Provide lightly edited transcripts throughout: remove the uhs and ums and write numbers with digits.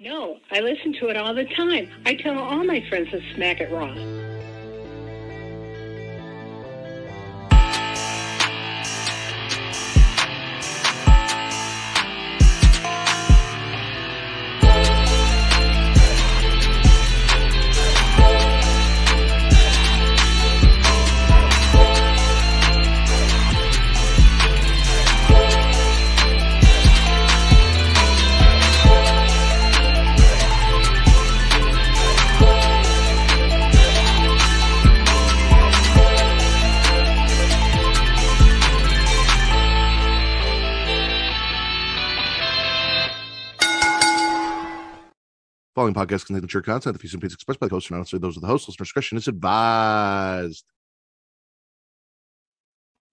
No, I listen to it all the time. I tell all my friends to smack it raw. Following podcast contains mature content. The views and opinions expressed by the host are not necessarily those of the host. Listener discretion is advised.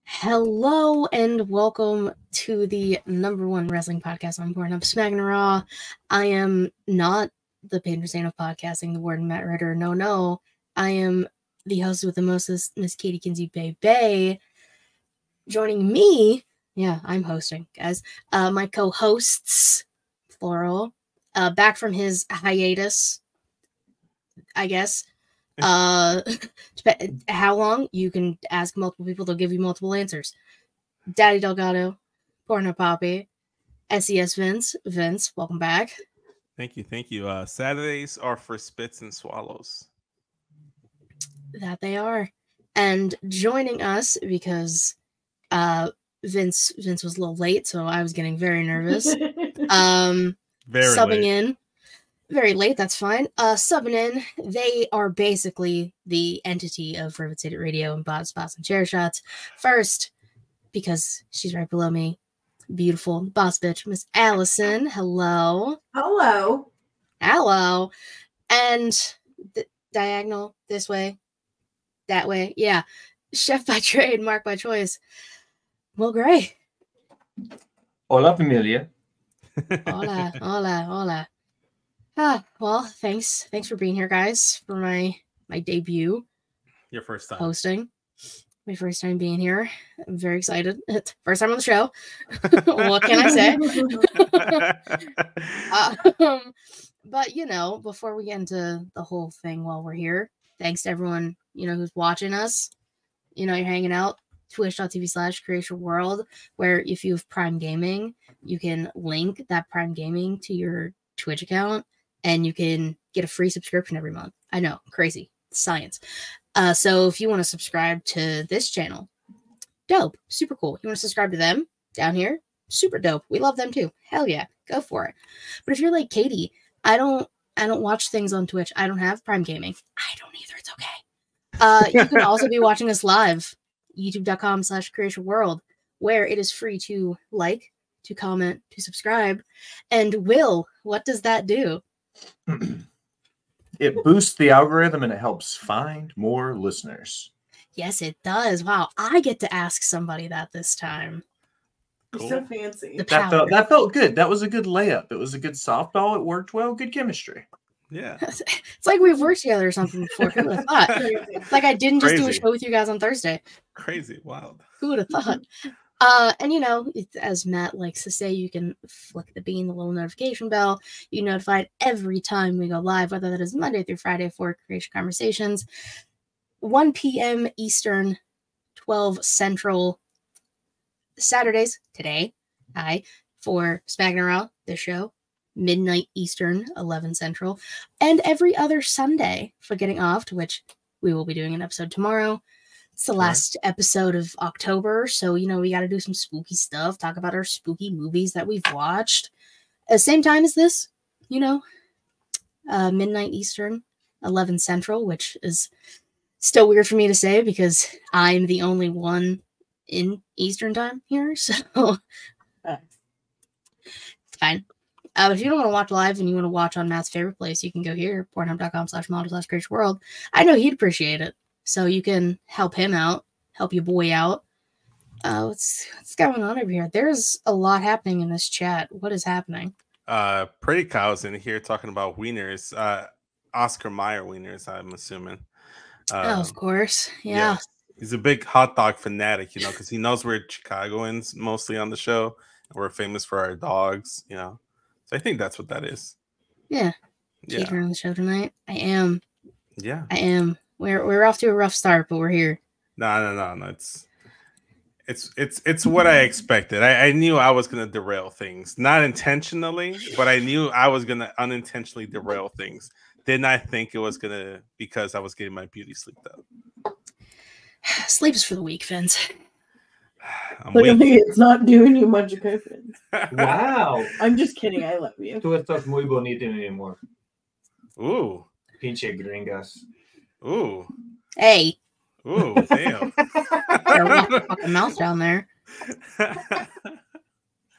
Hello and welcome to the #1 wrestling podcast on Pornhub, Smackin It Raw. I am not the patron saint of podcasting, the Warden Matt Ritter. No. I am the host with the mostest, Miss Katie Kinzy Bay. Joining me, yeah, I'm hosting, guys. My co-hosts, plural. Back from his hiatus, I guess. How long? You can ask multiple people. They'll give you multiple answers. Daddy Delgado, Pornhub Poppy, SES Vince, welcome back. Thank you. Saturdays are for spits and swallows. That they are. And joining us, because Vince was a little late, so I was getting very nervous. Very subbing late. in very late, that's fine. Subbing in, they are basically the entity of Rivet State Radio and Bot Spots and Chair Shots. First, because she's right below me, beautiful boss bitch, Miss Allison. Hello. And diagonal, this way, that way. Yeah. Chef by trade, Mark by choice. Will Gray. Hola, familia. Hola. Well, thanks for being here, guys, for my debut. Your first time hosting. My first time being here. I'm very excited. First time on the show. What can I say? But before we get into the whole thing while we're here, thanks to everyone who's watching us. You're hanging out. Twitch.tv/CreationWorld, where if you have Prime Gaming, you can link that Prime Gaming to your Twitch account and you can get a free subscription every month. I know, crazy science. So if you want to subscribe to this channel, dope, super cool. You want to subscribe to them down here? Super dope. We love them too. Hell yeah, go for it. But if you're like Katie, I don't watch things on Twitch. I don't have Prime Gaming. I don't either. It's okay. You can also be watching us live. youtube.com/creationworld, where it is free to like, to comment, to subscribe. And Will, what does that do? It boosts the algorithm and it helps find more listeners. Yes, it does. Wow, I get to ask somebody that this time. You're so fancy. That felt good. That was a good layup. It was a good softball. It worked well. Good chemistry. Yeah. It's like we've worked together or something before. Who would have thought? It's like I didn't just do a show with you guys on Thursday. Crazy. Wild. Who would have thought? And as Matt likes to say, you can flick the bean, the little notification bell. You're notified every time we go live, whether that is Monday through Friday for Creation Conversations, 1 p.m. Eastern, 12 Central. Saturdays, today, for Smackin It Raw, this show, midnight Eastern, 11 Central, and every other Sunday for Getting Off, to which we will be doing an episode tomorrow. It's the last episode of October, so, we got to do some spooky stuff, talk about our spooky movies that we've watched. At the same time as this, midnight Eastern, 11 Central, which is still weird for me to say because I'm the only one in Eastern time here, so it's fine. But if you don't want to watch live and you want to watch on Matt's favorite place, you can go here, pornhub.com/model/creationworld. I know he'd appreciate it. So you can help him out, help your boy out. What's going on over here? There's a lot happening in this chat. What is happening? Pretty Cow's in here talking about wieners. Oscar Mayer wieners, I'm assuming. Of course. Yeah. Yes. He's a big hot dog fanatic, because he knows we're Chicagoans mostly on the show. And we're famous for our dogs, So I think that's what that is. Yeah. Yeah. Catering the show tonight. I am. Yeah. I am. We're off to a rough start, but we're here. No. It's what I expected. I knew I was gonna derail things, not intentionally, but I knew I was gonna unintentionally derail things. Didn't I think it was gonna because I was getting my beauty sleeped up? Sleep is for the weak, Vince. Clearly, it's not doing you much good. Wow. I'm just kidding. I love you. Tú estás muy bonito anymore. Ooh. Pinche gringas. Ooh. Hey. Ooh, damn. Better watch your fucking mouth down there.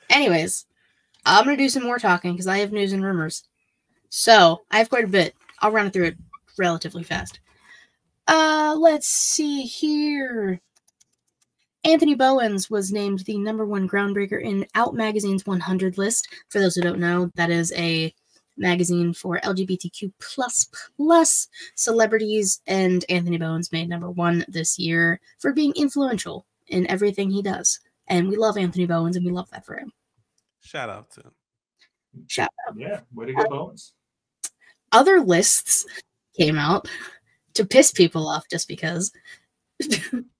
Anyways, I'm going to do some more talking because I have news and rumors. So, I have quite a bit. I'll run through it relatively fast. Let's see here. Anthony Bowens was named the #1 groundbreaker in Out Magazine's 100 list. For those who don't know, that is a magazine for LGBTQ plus celebrities, and Anthony Bowens made #1 this year for being influential in everything he does. And we love Anthony Bowens, and we love that for him. Shout out to him. Shout out. Yeah, way to go, Bowens. Other lists came out to piss people off just because.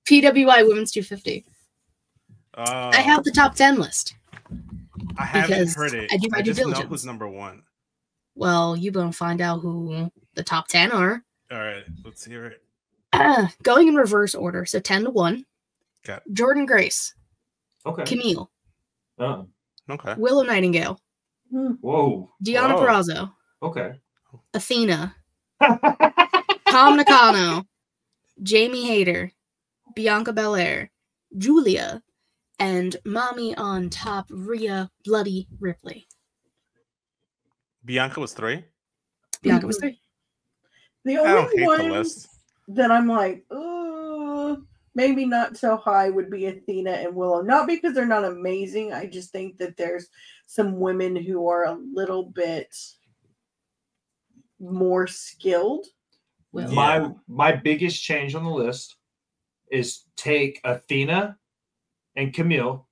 PWI Women's 250. I have the top 10 list. I haven't heard it. I do my due diligence. Know who's #1. Well, you gonna find out who the top 10 are. All right, let's hear it. Going in reverse order. So 10 to 1. Okay. Jordan Grace. Okay. Camille. Okay. Willow Nightingale. Whoa. Deanna Purrazzo. Okay. Athena. Tom Nakano. Jamie Hayter. Bianca Belair. Julia. And mommy on top, Rhea Bloody Ripley. Bianca was 3. Bianca was 3. The only one that I'm like, maybe not so high would be Athena and Willow. Not because they're not amazing. I just think that there's some women who are a little bit more skilled. Well, my biggest change on the list is take Athena and Camille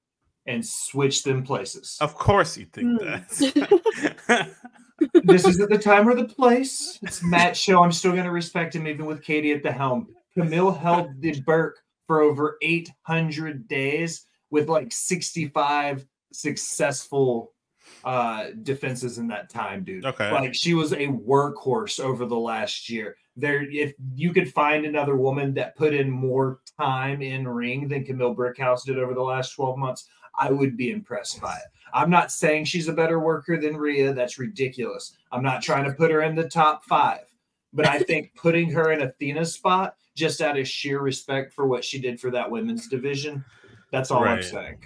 and switch them places. Of course you think that. This isn't the time or the place. It's Matt's show. I'm still going to respect him even with Katie at the helm. Camille held the Burke for over 800 days with like 65 successful defenses in that time, dude. Okay. Like she was a workhorse over the last year. If you could find another woman that put in more time in ring than Camille Brickhouse did over the last 12 months, I would be impressed by it. I'm not saying she's a better worker than Rhea. That's ridiculous. I'm not trying to put her in the top 5, but I think putting her in Athena's spot, just out of sheer respect for what she did for that women's division, that's all I'm saying.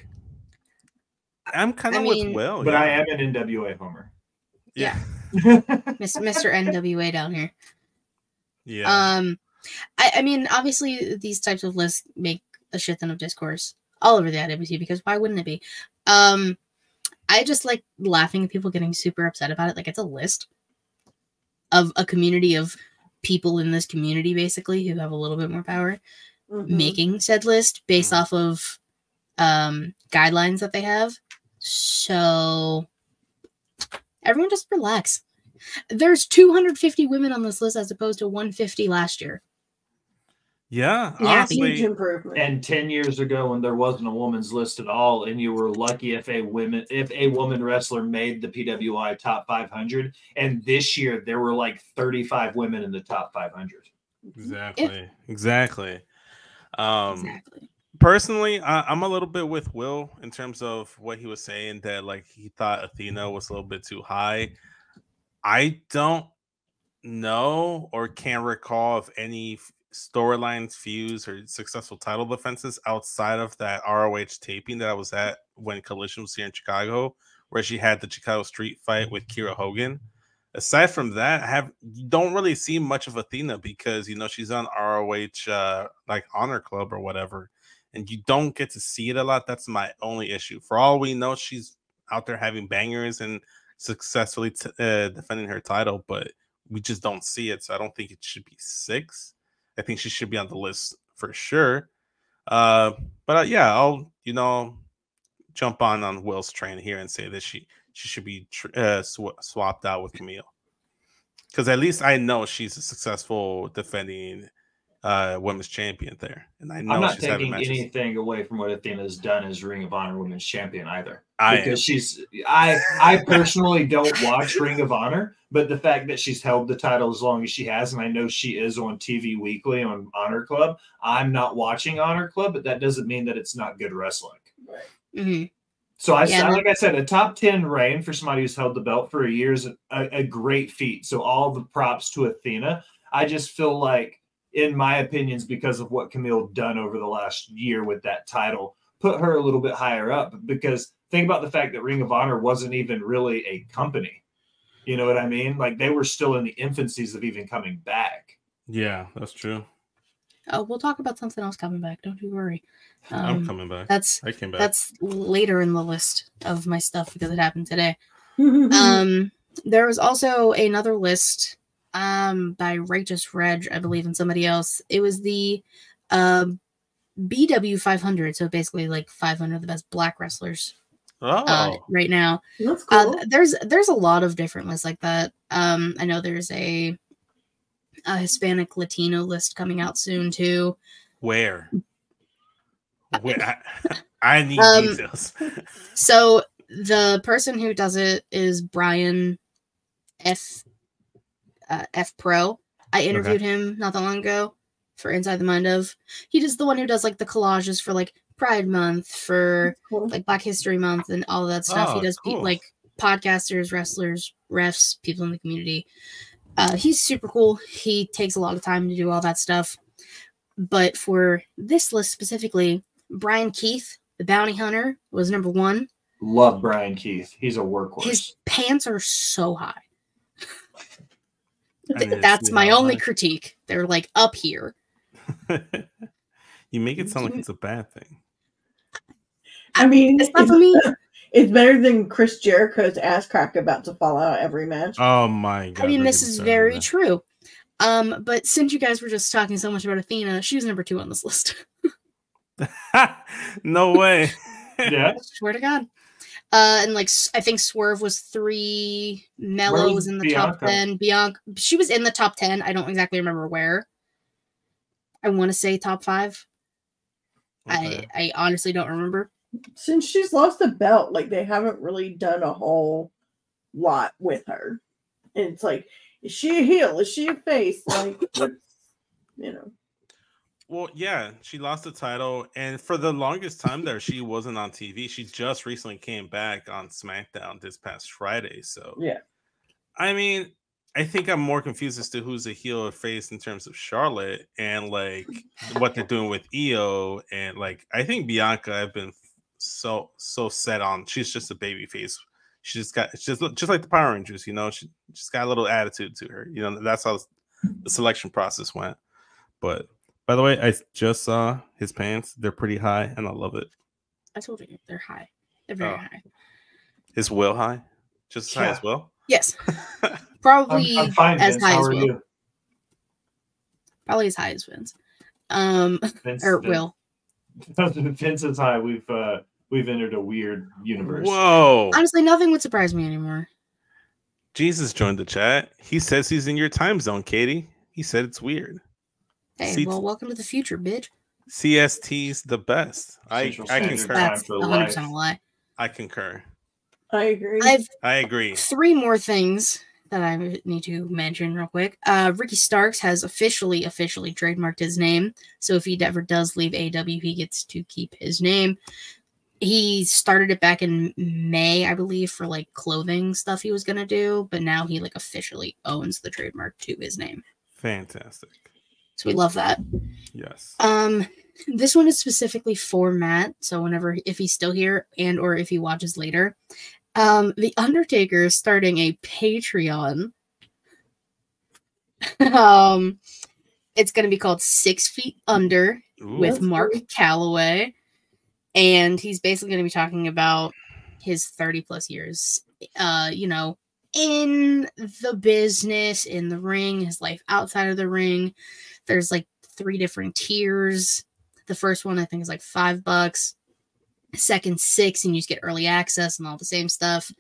I'm kind of with Will, but I am an NWA homer. Yeah. Mr. NWA down here. Yeah. I mean, obviously these types of lists make a shit ton of discourse all over the IWC because why wouldn't it be? I just like laughing at people getting super upset about it. Like it's a list of a community of people in this community basically who have a little bit more power making said list based off of guidelines that they have. So everyone just relax. There's 250 women on this list as opposed to 150 last year. Yeah, honestly. Huge improvement. And 10 years ago, when there wasn't a woman's list at all, and you were lucky if a woman wrestler made the PWI top 500, and this year there were like 35 women in the top 500. Exactly. Personally, I'm a little bit with Will in terms of what he was saying that like he thought Athena was a little bit too high. I don't know or can't recall of any storylines, feuds, or successful title defenses outside of that ROH taping that I was at when Collision was here in Chicago, where she had the Chicago street fight with Kira Hogan. Aside from that, you don't really see much of Athena because she's on ROH like Honor Club or whatever, and you don't get to see it a lot. That's my only issue. For all we know, she's out there having bangers and successfully defending her title, but we just don't see it. So I don't think it should be 6. I think she should be on the list for sure. But yeah, I'll jump on Will's train here and say that she should be swapped out with Camille. Because at least I know she's a successful defending women's champion there, and I know I'm not she's having taking matches. anything away from what Athena's done as Ring of Honor Women's Champion either. Because I personally don't watch Ring of Honor, but the fact that she's held the title as long as she has, and I know she is on TV weekly on Honor Club. I'm not watching Honor Club, but that doesn't mean that it's not good wrestling. Right. Mm-hmm. So like I said, a top 10 reign for somebody who's held the belt for a year is a great feat. So all the props to Athena. I just feel like, in my opinions, because of what Camille done over the last year with that title, put her a little bit higher up. Because think about the fact that Ring of Honor wasn't even really a company. You know what I mean? Like, they were still in the infancies of even coming back. Yeah, that's true. Oh, we'll talk about something else coming back. Don't you worry. I'm coming back. I came back. That's later in the list of my stuff because it happened today. There was also another list by Righteous Reg, I believe, and somebody else. It was the BW 500, so basically like 500 of the best black wrestlers right now. That's cool. There's a lot of different lists like that. I know there's a Hispanic Latino list coming out soon too. Where I need details. So the person who does it is Brian F Pro. I interviewed him not that long ago for Inside the Mind of. He does the one who does like the collages for like Pride Month, for like Black History Month, and all of that stuff. He does like podcasters, wrestlers, refs, people in the community. He's super cool. He takes a lot of time to do all that stuff. But for this list specifically, Brian Keith, the bounty hunter, was number 1. Love Brian Keith. He's a workhorse. His pants are so high. That's my only critique. They're like up here. You make it sound like it's a bad thing. I mean, it's not for me. It's better than Chris Jericho's ass crack about to fall out every match. Oh my god! I mean, this is very true. But since you guys were just talking so much about Athena, she was number 2 on this list. No way. Yeah. Swear to God. And like I think Swerve was 3. Mello was in the top 10. Bianca, she was in the top 10. I don't exactly remember where. I want to say top 5. Okay. I honestly don't remember. Since she's lost the belt, like they haven't really done a whole lot with her. And it's like, is she a heel? Is she a face? Like, you know. Well, yeah, she lost the title, and for the longest time there, she wasn't on TV. She just recently came back on SmackDown this past Friday. So, yeah. I mean, I think I'm more confused as to who's a heel or face in terms of Charlotte and like what they're doing with Io, and like I think Bianca, I've been so set on. She's just a baby face. She just got just like the Power Rangers, you know. She just got a little attitude to her. You know, that's how the selection process went. But by the way, I just saw his pants. They're pretty high, and I love it. I told you they're high. They're very high. Is Will high? Just as high as Will? Yes. Probably I'm fine, as Vince. high How as are Will. you? Probably as high as Vince. Vince Or Will. Vince is high. We've entered a weird universe. Whoa. Honestly, nothing would surprise me anymore. Jesus joined the chat. He says he's in your time zone, Katie. He said it's weird. Hey, well, welcome to the future, bitch. CST's the best. I concur. That's 100% a lie. I concur. I agree. I agree. 3 more things that I need to mention real quick. Ricky Starks has officially trademarked his name. So if he ever does leave AEW, he gets to keep his name. He started it back in May, I believe, for like clothing stuff he was going to do. But now he like officially owns the trademark to his name. Fantastic. So we love that. Yes. This one is specifically for Matt. So if he's still here and or if he watches later, The Undertaker is starting a Patreon. It's going to be called 6 Feet Under with Mark Calloway. And he's basically going to be talking about his 30 plus years, in the business, in the ring, his life outside of the ring. There's like 3 different tiers. The first one I think is like $5. Second, $6, and you just get early access and all the same stuff.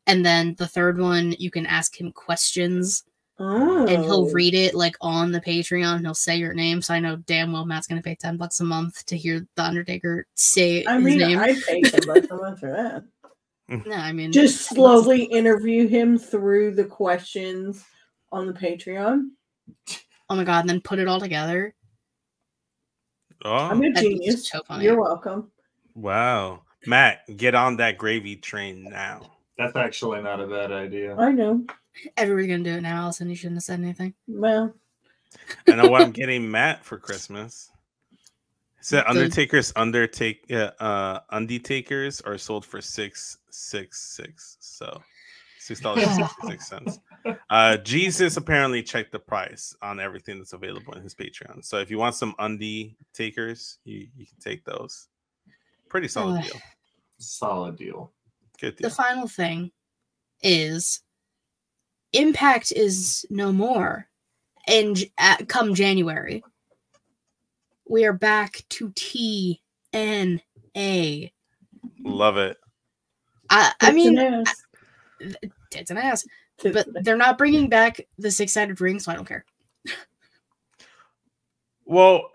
And then the third one, you can ask him questions Oh. And he'll read it like on the Patreon. He'll say your name, so I know damn well Matt's gonna pay $10 a month to hear the Undertaker say his name. I'd pay $10 a month for that. No, I mean, just slowly interview him through the questions on the Patreon. Oh my god, and then put it all together. Oh, I'm a genius. So funny. You're welcome. Wow. Matt, get on that gravy train now. That's actually not a bad idea. I know. Everybody's gonna do it now, Allison. You shouldn't have said anything. Well, I know what I'm getting Matt for Christmas. It said Undertaker's Undetakers are sold for $666. So $6.66. Jesus apparently checked the price on everything that's available in his Patreon. So if you want some Undetakers, you can take those. Pretty solid deal. Solid deal. Good deal. The final thing is Impact is no more. And come January, we are back to TNA. Love it. I mean, tits and ass. But they're not bringing back the six-sided ring, so I don't care. Well,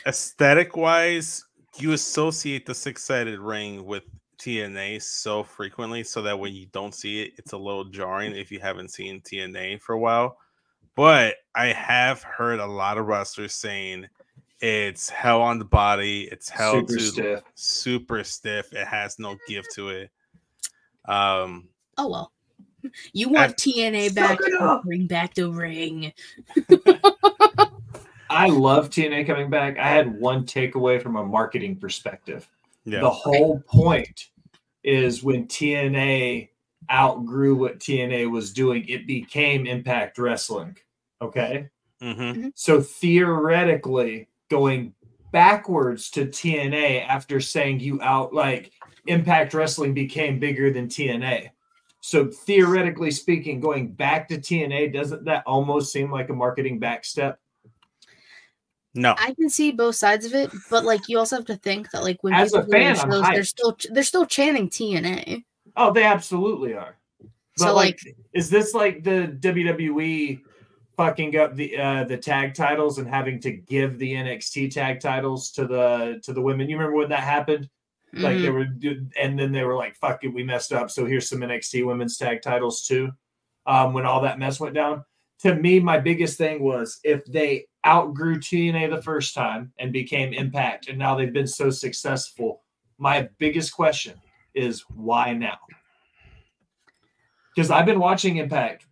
aesthetic-wise, you associate the six-sided ring with TNA so frequently so that when you don't see it, it's a little jarring if you haven't seen TNA for a while. But I have heard a lot of wrestlers saying it's hell on the body. It's hell super stiff. It has no give to it. Oh, well. You want TNA back, bring back the ring. I love TNA coming back. I had one takeaway from a marketing perspective. Yeah. The whole point is when TNA outgrew what TNA was doing, it became Impact Wrestling. Okay? Mm-hmm. So theoretically, going backwards to TNA after saying Impact Wrestling became bigger than TNA. So theoretically speaking, going back to TNA, doesn't that almost seem like a marketing backstep? No, I can see both sides of it, but you also have to think that when as a fan, they're still chanting TNA. Oh, they absolutely are. But so is this like the WWE fucking up the tag titles and having to give the NXT tag titles to the women? You remember when that happened? Mm-hmm. They were, and then they were like, "Fuck it, we messed up." So here's some NXT women's tag titles too. When all that mess went down, to me, my biggest thing was if they outgrew TNA the first time and became Impact, and now they've been so successful. My biggest question is why now? Because I've been watching Impact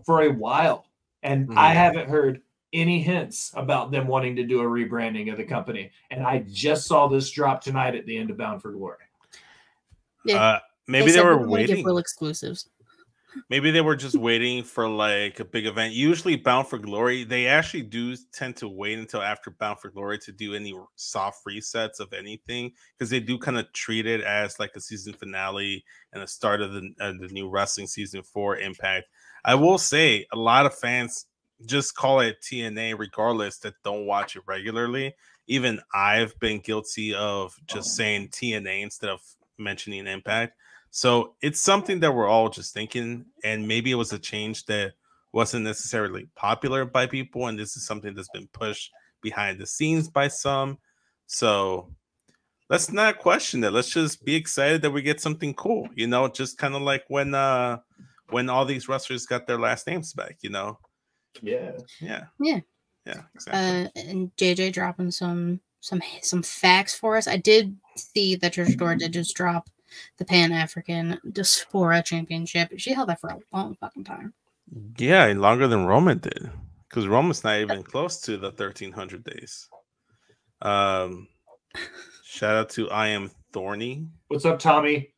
for a while, and I haven't heard any hints about them wanting to do a rebranding of the company. And I just saw this drop tonight at the end of Bound for Glory. Yeah, maybe they were waiting. Real exclusives. Maybe they were just waiting for a big event. Usually Bound for Glory, they actually do tend to wait until after Bound for Glory to do any soft resets of anything, because they do kind of treat it as a season finale and the start of the new wrestling season for Impact. I will say a lot of fans just call it TNA regardless that don't watch it regularly. Even I've been guilty of just saying TNA instead of mentioning Impact. So it's something that we're all just thinking, and maybe it was a change that wasn't necessarily popular by people, and this is something that's been pushed behind the scenes by some. So let's not question it. Let's just be excited that we get something cool, just kind of like when all these wrestlers got their last names back, Yeah, exactly. And JJ dropping some facts for us. I did see that Trish Adora did just drop the Pan-African Diaspora Championship. She held that for a long fucking time. Yeah, longer than Roman did, because Roman's not even close to the 1,300 days. Shout out to I Am Thorny. What's up, Tommy?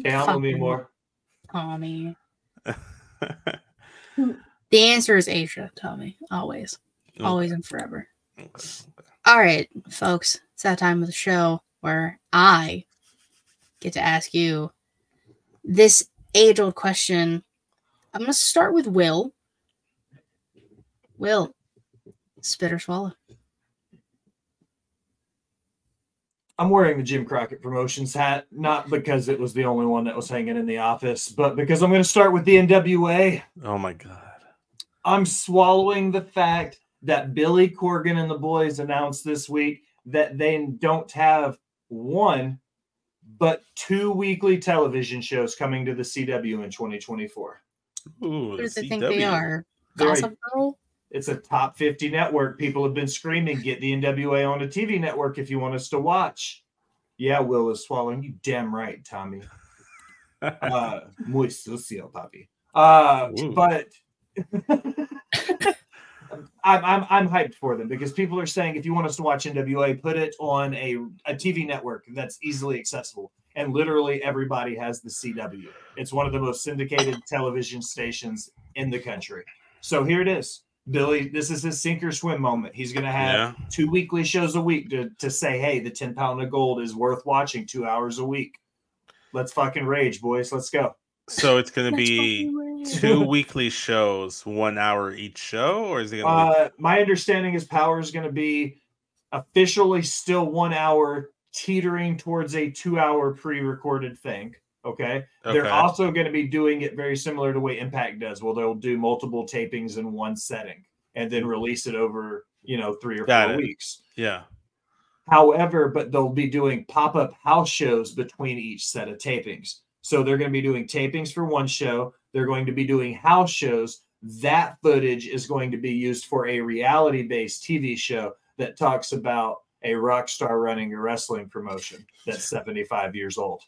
Can't help me more. Tommy. The answer is Asia, Tommy. Always. Okay. Always and forever. Okay. All right, folks. It's that time of the show where I get to ask you this age-old question. I'm going to start with Will. Will, spit or swallow? I'm wearing the Jim Crockett Promotions hat, not because it was the only one that was hanging in the office, but because I'm going to start with the NWA. Oh, my God. I'm swallowing the fact that Billy Corgan and the boys announced this week that they don't have one, but 2 weekly television shows coming to the CW in 2024. Ooh, Who do they CW. think they are? Gossip Girl? It's a top 50 network. People have been screaming, get the NWA on a TV network if you want us to watch. Yeah, Will is swallowing. You damn right, Tommy. Muy sucio, papi. But I'm hyped for them because people are saying if you want us to watch NWA, put it on a TV network that's easily accessible. And literally everybody has the CW. It's one of the most syndicated television stations in the country. So here it is. Billy, this is his sink or swim moment. He's going to have 2 weekly shows a week to say, hey, the 10 pound of gold is worth watching 2 hours a week. Let's fucking rage, boys. Let's go. So it's going to be 2 weekly shows, 1 hour each show, or is it going to be? My understanding is Power is going to be officially still 1 hour, teetering towards a 2 hour pre-recorded thing. Okay. They're also going to be doing it very similar to the way Impact does, where they'll do multiple tapings in one setting and then release it over, 3 or 4 weeks. Yeah. However, but they'll be doing pop-up house shows between each set of tapings. So they're going to be doing tapings for one show. They're going to be doing house shows. That footage is going to be used for a reality-based TV show that talks about a rock star running a wrestling promotion that's 75 years old.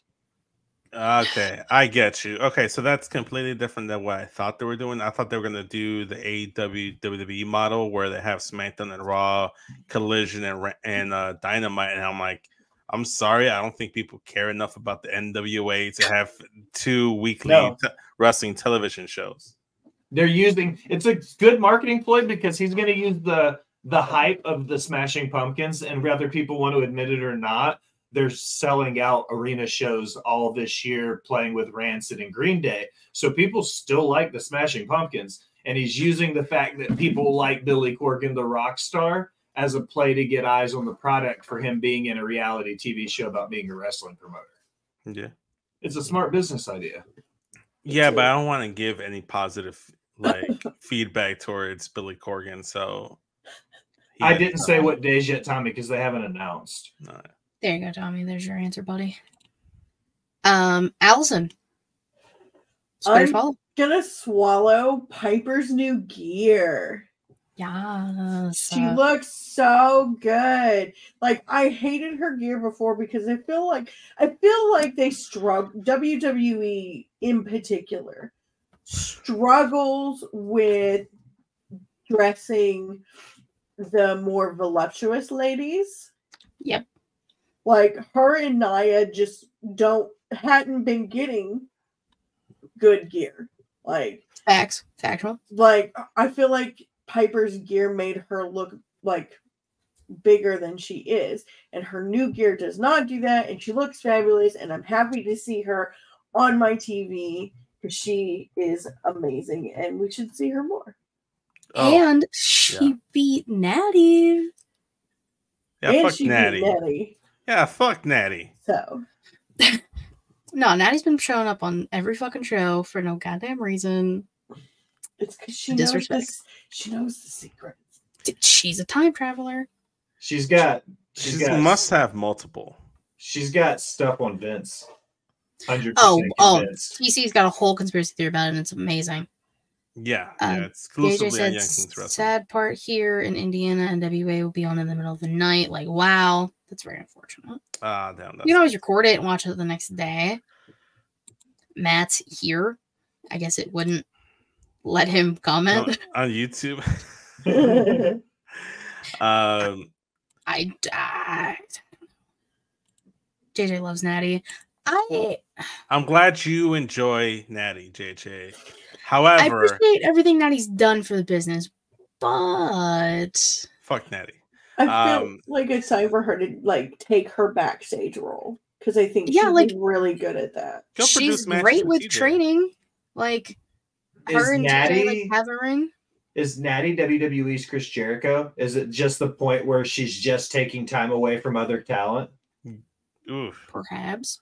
Okay, I get you. Okay, so that's completely different than what I thought they were doing. I thought they were going to do the AEW WWE model where they have SmackDown and Raw, Collision and Dynamite, and I'm like, I'm sorry, I don't think people care enough about the NWA to have 2 weekly wrestling television shows. They're using it's a good marketing ploy because he's going to use the hype of the Smashing Pumpkins, and whether people want to admit it or not, they're selling out arena shows all this year, playing with Rancid and Green Day. So people still like the Smashing Pumpkins, and he's using the fact that people like Billy Corgan, the rock star, as a play to get eyes on the product for him being in a reality TV show about being a wrestling promoter. Yeah. It's a smart business idea. Yeah, but I don't want to give any positive feedback towards Billy Corgan. So I didn't say what days yet, Tommy, because they haven't announced. No. There you go, Tommy. There's your answer, buddy. Allison. I'm gonna swallow Piper's new gear. Yes. She looks so good. Like, I hated her gear before because I feel like they struggle. WWE in particular struggles with dressing the more voluptuous ladies. Yep. Like, her and Nia just hadn't been getting good gear. Like, factual. Like, I feel like Piper's gear made her look like bigger than she is, and her new gear does not do that, and she looks fabulous, and I'm happy to see her on my TV because she is amazing, and we should see her more. And she beat Natty. Yeah, and fuck she Natty. beat Natty. Yeah, fuck Natty. So no, Natty's been showing up on every fucking show for no goddamn reason. It's because she knows the secrets. She's a time traveler. She must have multiple. She's got stuff on Vince. 100% convinced. TC's got a whole conspiracy theory about it, and it's amazing. Yeah, exclusively on Young Kings Wrestling. Sad part here in Indiana, NWA will be on in the middle of the night. Like, wow, that's very unfortunate. Damn. You can always record it and watch it the next day. Matt's here. I guess it wouldn't let him comment on YouTube. I died. JJ loves Natty. I'm glad you enjoy Natty, JJ. However, I appreciate everything Natty's done for the business, but fuck Natty. I feel like it's time for her to take her backstage role because I think she's really good at that. She's great with training. Like, her and JJ have a ring. Is Natty WWE's Chris Jericho? Is it just the point where she's just taking time away from other talent? Oof. Perhaps.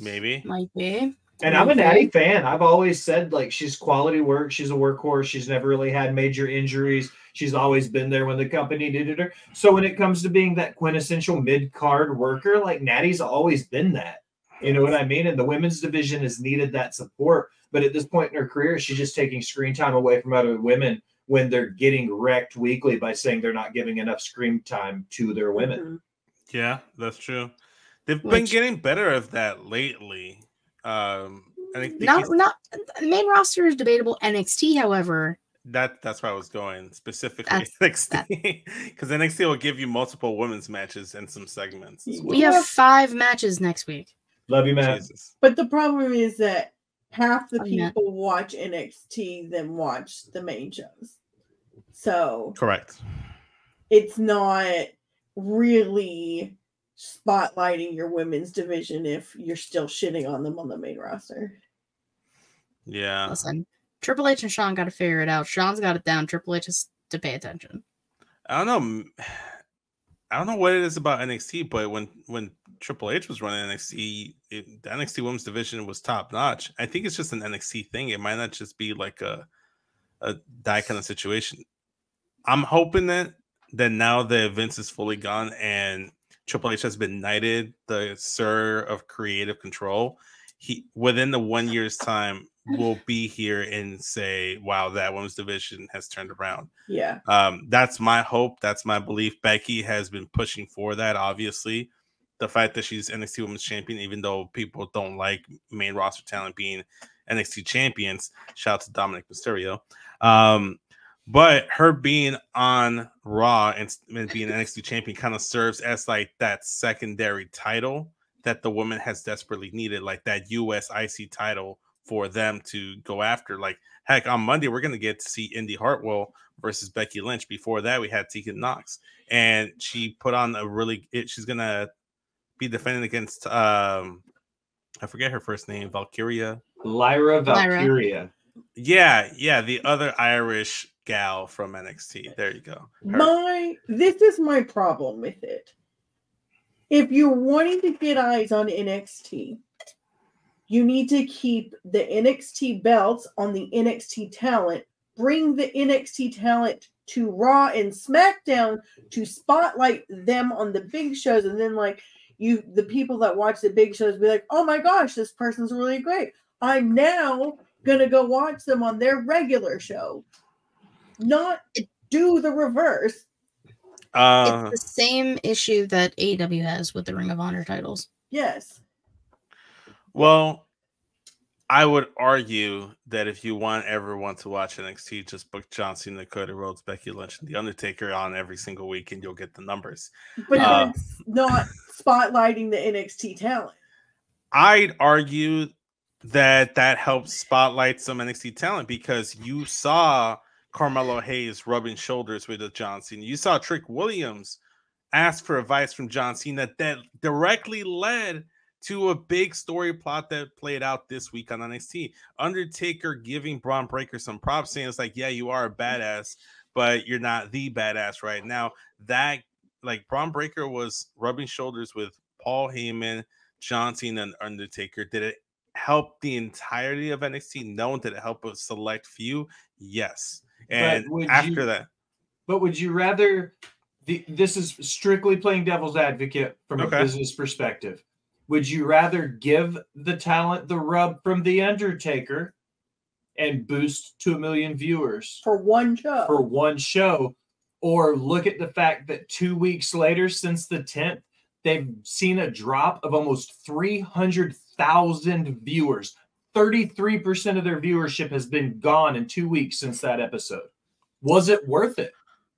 Maybe. Might be. And I'm a Natty fan. I've always said, like, she's quality work. She's a workhorse. She's never really had major injuries. She's always been there when the company needed her. So when it comes to being that quintessential mid-card worker, like, Natty's always been that. You know what I mean? And the women's division has needed that support. But at this point in her career, she's just taking screen time away from other women when they're getting wrecked weekly by saying they're not giving enough screen time to their women. Yeah, that's true. They've been getting better at that lately. I think not main roster is debatable. NXT, however, that's where I was going specifically. NXT, because NXT will give you multiple women's matches and some segments. Well. We have 5 matches next week. Love you, Matt. Jesus. But the problem is that half the people watch NXT than watch the main shows. So correct. It's not really spotlighting your women's division if you're still shitting on them on the main roster. Yeah. Listen, Triple H and Sean got to figure it out. Sean's got it down. Triple H has to pay attention. I don't know what it is about NXT, but when Triple H was running NXT, the NXT women's division was top notch. I think it's just an NXT thing. It might not just be like a that kind of situation. I'm hoping that now that Vince is fully gone and Triple H has been knighted the Sir of Creative Control, he within the 1 year's time will be here and say, wow, that women's division has turned around. Yeah. That's my hope. That's my belief. Becky has been pushing for that, obviously. The fact that she's NXT Women's Champion, even though people don't like main roster talent being NXT champions, shout out to Dominic Mysterio. But her being on Raw and being NXT champion kind of serves as like that secondary title that the woman has desperately needed, like that US IC title for them to go after. Like, heck, on Monday, we're going to get to see Indy Hartwell versus Becky Lynch. Before that, we had Tegan Nox. And she put on she's going to be defending against, I forget her first name, Valkyria. Lyra Valkyria. Yeah, the other Irish gal from NXT. There you go. This is my problem with it. If you're wanting to get eyes on NXT, you need to keep the NXT belts on the NXT talent. Bring the NXT talent to Raw and SmackDown to spotlight them on the big shows, and then the people that watch the big shows be like, oh my gosh, this person's really great. I'm now gonna go watch them on their regular show. Not do the reverse. It's the same issue that AEW has with the Ring of Honor titles. Yes. Well, I would argue that if you want everyone to watch NXT, just book John Cena, Cody Rhodes, Becky Lynch, and The Undertaker on every single week, and you'll get the numbers. But it's not spotlighting the NXT talent. I'd argue that helps spotlight some NXT talent because you saw Carmelo Hayes rubbing shoulders with John Cena. You saw Trick Williams ask for advice from John Cena that directly led to a big story plot that played out this week on NXT. Undertaker giving Braun Breaker some props, saying it's like, yeah, you are a badass, but you're not the badass right now. That, like, Braun Breaker was rubbing shoulders with Paul Heyman, John Cena, and Undertaker. Did it help the entirety of NXT? No. Did it help a select few? Yes. And after that. But would you rather, this is strictly playing devil's advocate from a business perspective. Would you rather give the talent the rub from The Undertaker and boost to 1 million viewers for one show? Or look at the fact that 2 weeks later, since the 10th, they've seen a drop of almost 300,000 viewers. 33% of their viewership has been gone in 2 weeks since that episode. Was it worth it?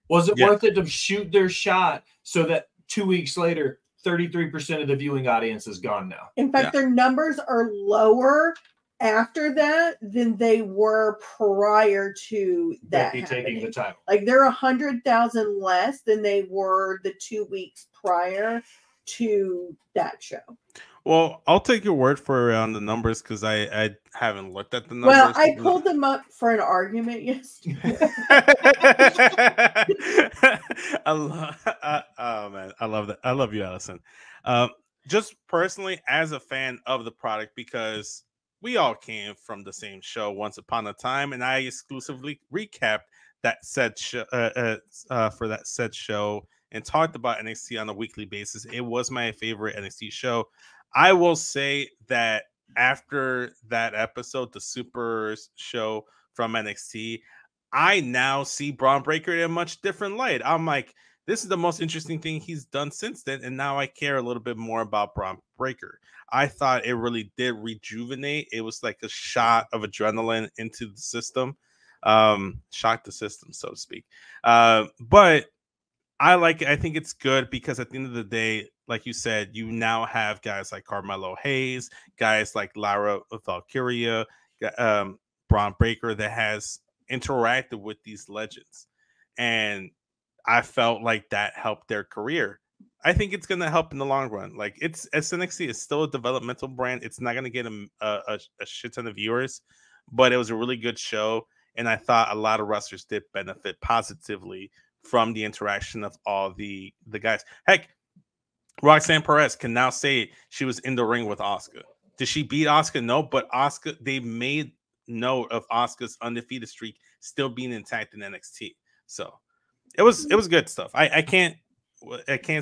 Was it worth it to shoot their shot so that 2 weeks later, 33% of the viewing audience is gone now? In fact, their numbers are lower after that than they were prior to that taking the title. Like, they're 100,000 less than they were the 2 weeks prior to that show. Well, I'll take your word for it on the numbers because I haven't looked at the numbers. Well, I pulled them up for an argument yesterday. Oh man, I love that. I love you, Allison. Just personally, as a fan of the product, because we all came from the same show once upon a time, and I exclusively recapped that said show for that said show and talked about NXT on a weekly basis. It was my favorite NXT show. I will say that after that episode, the Super show from NXT, I now see Braun Breaker in a much different light. I'm like, this is the most interesting thing he's done since then, and now I care a little bit more about Braun Breaker. I thought it really did rejuvenate. It was like a shot of adrenaline into the system, shocked the system, so to speak. But I like it. I think it's good because at the end of the day, like you said, you now have guys like Carmelo Hayes, guys like Lara Valkyria, Braun Breaker that has interacted with these legends, and I felt like that helped their career. I think it's going to help in the long run. Like, it's NXT is still a developmental brand. It's not going to get a shit ton of viewers, but it was a really good show, and I thought a lot of wrestlers did benefit positively from the interaction of all the guys. Heck, Roxanne Perez can now say she was in the ring with Asuka. Did she beat Asuka? No, but Asuka, they made note of Asuka's undefeated streak still being intact in NXT. So it was good stuff. I can't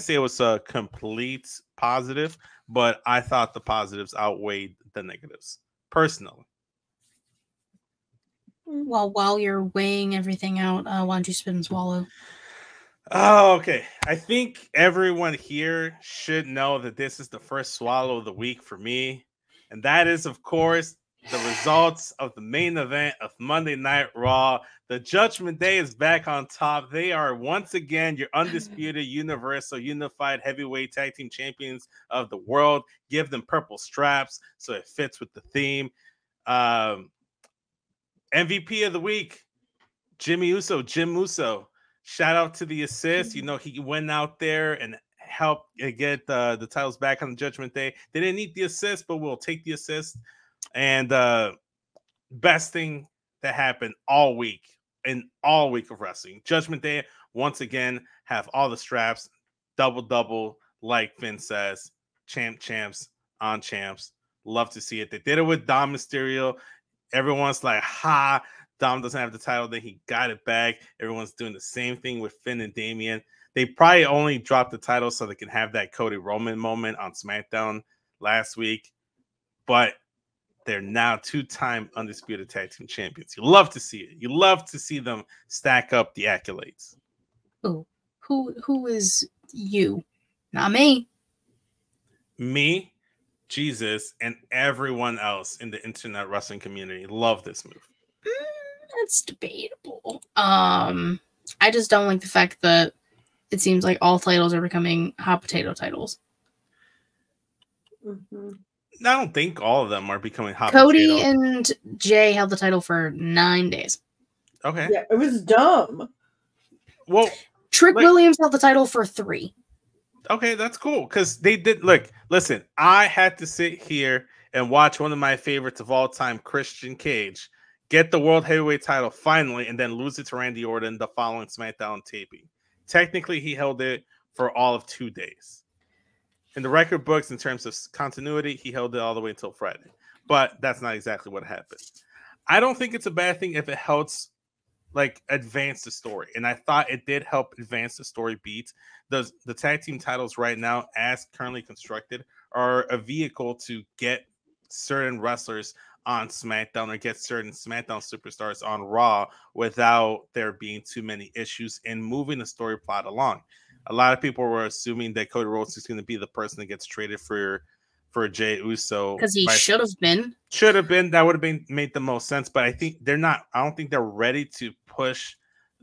say it was a complete positive, but I thought the positives outweighed the negatives personally. Well, while you're weighing everything out, why don't you spit and swallow? Oh, okay. I think everyone here should know that this is the first swallow of the week for me. And that is, of course, the results of the main event of Monday Night Raw. The Judgment Day is back on top. They are once again your undisputed Universal Unified Heavyweight Tag Team Champions of the world. Give them purple straps so it fits with the theme. MVP of the week, Jim Uso. Shout out to the assist. You know, he went out there and helped get the titles back on the Judgment Day. They didn't need the assist, but we'll take the assist. And best thing that happened all week of wrestling. Judgment Day, once again, have all the straps, double, like Finn says. Champs on champs. Love to see it. They did it with Dom Mysterio. Everyone's like, ha, Dom doesn't have the title. Then he got it back. Everyone's doing the same thing with Finn and Damian. They probably only dropped the title so they can have that Cody Roman moment on SmackDown last week. But they're now two-time undisputed tag team champions. You love to see it. You love to see them stack up the accolades. Oh, who is you? Not me. Me, Jesus, and everyone else in the internet wrestling community love this move. That's debatable. I just don't like the fact that it seems like all titles are becoming hot potato titles. Mm-hmm. I don't think all of them are becoming hot Cody potato. and Jay held the title for 9 days. Okay. Yeah, it was dumb. Well, Trick Williams held the title for 3. Okay, that's cool. Because they did listen, I had to sit here and watch one of my favorites of all time, Christian Cage, get the World Heavyweight title finally, and then lose it to Randy Orton the following SmackDown taping. Technically, he held it for all of 2 days. In the record books, in terms of continuity, he held it all the way until Friday. But that's not exactly what happened. I don't think it's a bad thing if it helps advance the story. And I thought it did help advance the story beats. The tag team titles right now, as currently constructed, are a vehicle to get certain wrestlers on SmackDown or get certain SmackDown superstars on Raw without there being too many issues in moving the story plot along. A lot of people were assuming that Cody Rhodes is going to be the person that gets traded for Jey Uso. Because he should have been. Should have been. That would have made the most sense. But I think they're not. I don't think they're ready to push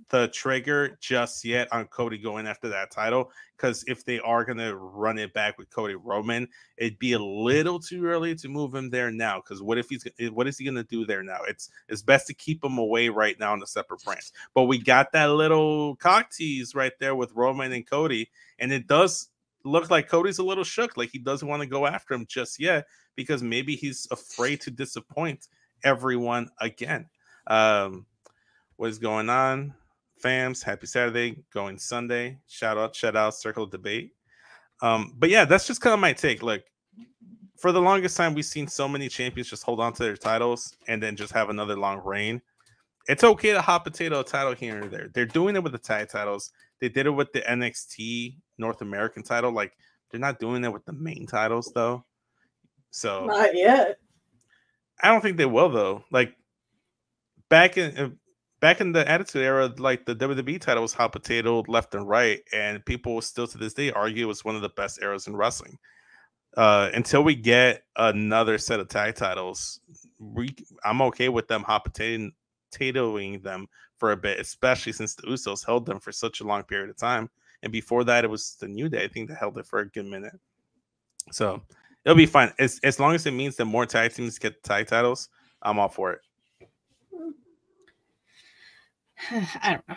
the trigger just yet on Cody going after that title. Because if they are going to run it back with Cody Roman, it'd be a little too early to move him there now. Because what is he going to do there now? It's best to keep him away right now in the separate brands. But we got that little cock tease right there with Roman and Cody, and it does look like Cody's a little shook, like he doesn't want to go after him just yet because maybe he's afraid to disappoint everyone again. What is going on? Fams, happy Saturday, going Sunday. Shout out, Circle of Debate. But yeah, that's just kind of my take. Like, for the longest time, we've seen so many champions just hold on to their titles and then just have another long reign. It's okay to hot potato a title here and there. They're doing it with the tag titles. They did it with the NXT North American title. Like, they're not doing it with the main titles, though. So not yet. I don't think they will, though. Like, back in the Attitude Era, like, the WWE title was hot potatoed left and right, and people still to this day argue it was one of the best eras in wrestling. Until we get another set of tag titles, I'm okay with them hot potatoing them for a bit, especially since the Usos held them for such a long period of time. And before that, it was the New Day, I think, that held it for a good minute. So it'll be fine. As long as it means that more tag teams get the tag titles, I'm all for it. I don't know.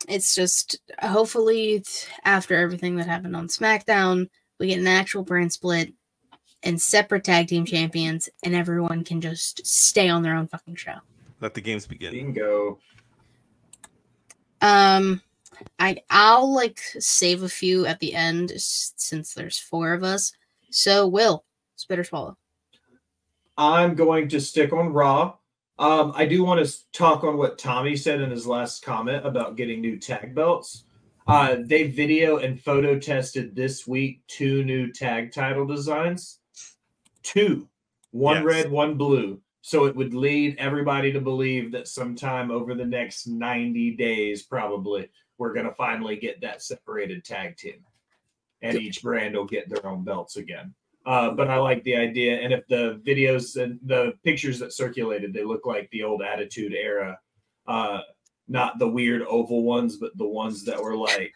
It's just, hopefully, after everything that happened on SmackDown, we get an actual brand split and separate tag team champions, and everyone can just stay on their own fucking show. Let the games begin. Bingo. I'll like save a few at the end since there's 4 of us. So, Will, spit or swallow? I'm going to stick on Raw. I do want to talk on what Tommy said in his last comment about getting new tag belts. They video and photo tested this week 2 new tag title designs. 2. One Yes. red, one blue. So it would lead everybody to believe that sometime over the next 90 days, probably, we're going to finally get that separated tag team. And each brand will get their own belts again. But I like the idea. And if the videos and the pictures that circulated, they look like the old Attitude Era, not the weird oval ones, but the ones that were like,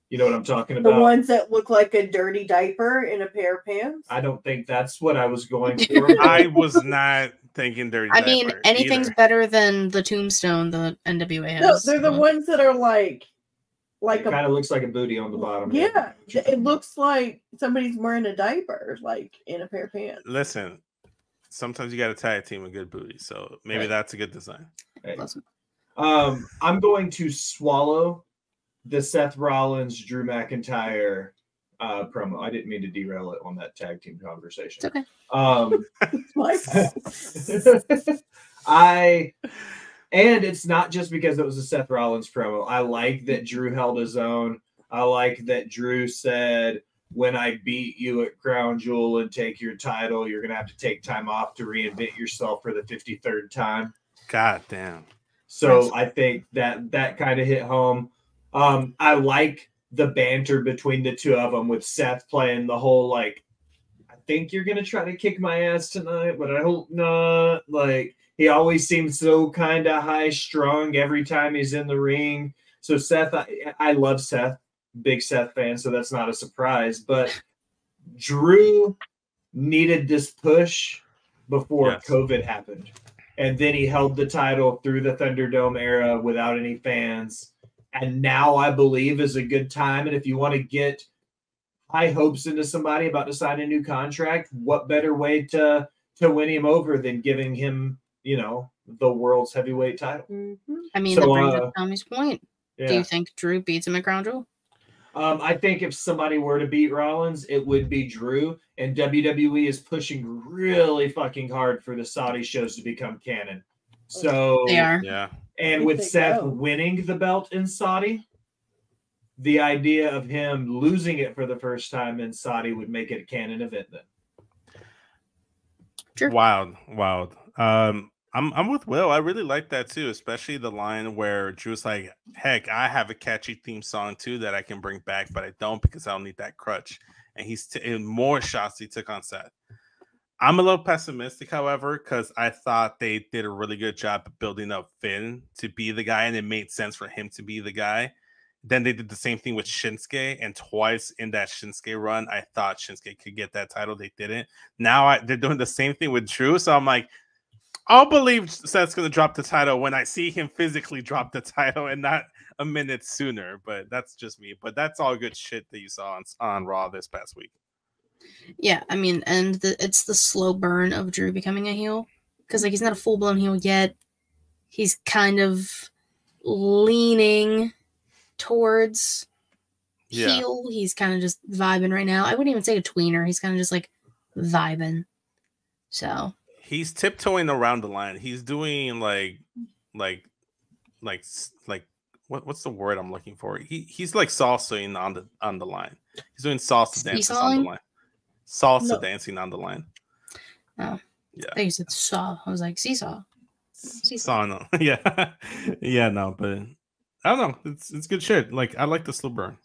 you know what I'm talking about? The ones that look like a dirty diaper in a pair of pants. I don't think that's what I was going for. I was not thinking dirty. I mean, diaper anything's either. better than the tombstone the NWA No, has. they're the ones that are like It a kind of looks like a booty on the bottom. yeah. It looks like somebody's wearing a diaper, like in a pair of pants. Listen, sometimes you got to tag team a good booty, so maybe that's a good design. Hey. Awesome. I'm going to swallow the Seth Rollins, Drew McIntyre promo. I didn't mean to derail it on that tag team conversation. It's okay. My And it's not just because it was a Seth Rollins promo. I like that Drew held his own. I like that Drew said, when I beat you at Crown Jewel and take your title, you're going to have to take time off to reinvent yourself for the 53rd time. God damn. So I think that kind of hit home. I like the banter between the two of them, with Seth playing the whole, like, I think you're going to try to kick my ass tonight, but I hope not. Like, he always seems so kind of high strung every time he's in the ring. So Seth, I love Seth, big Seth fan, so that's not a surprise. But Drew needed this push before COVID happened. And then he held the title through the Thunderdome era without any fans. And now I believe is a good time. And if you want to get high hopes into somebody about to sign a new contract, what better way to win him over than giving him, you know, the world's heavyweight title? Mm-hmm. I mean, So, that brings up Tommy's point. Yeah. Do you think Drew beats him at Crown Jewel? I think if somebody were to beat Rollins, it would be Drew. And WWE is pushing really fucking hard for the Saudi shows to become canon. So They are. Yeah. And with Seth winning the belt in Saudi, the idea of him losing it for the first time in Saudi would make it a canon event then. Sure. Wild. I'm with Will. I really like that too, especially the line where Drew's like, heck, I have a catchy theme song too that I can bring back, but I don't because I don't need that crutch. And he's in more shots he took on Seth. I'm a little pessimistic, however, because I thought they did a really good job of building up Finn to be the guy, and it made sense for him to be the guy. Then they did the same thing with Shinsuke, and twice in that Shinsuke run, I thought Shinsuke could get that title. They didn't. Now they're doing the same thing with Drew, so I'm like, I'll believe Seth's going to drop the title when I see him physically drop the title and not a minute sooner. But that's just me. But that's all good shit that you saw on Raw this past week. Yeah, I mean, and it's the slow burn of Drew becoming a heel. Because, like, he's not a full-blown heel yet. He's kind of leaning towards heel. He's kind of just vibing right now. I wouldn't even say a tweener. He's kind of just, like, vibing. So he's tiptoeing around the line. He's doing like what's the word I'm looking for? He's like salsaing on the line. He's doing salsa dances on the line. Salsa dancing on the line. Oh, yeah. I think it's saw. I was like seesaw. Saw, no. Yeah, yeah, no, but I don't know. It's good shit. Like I like the slow burn.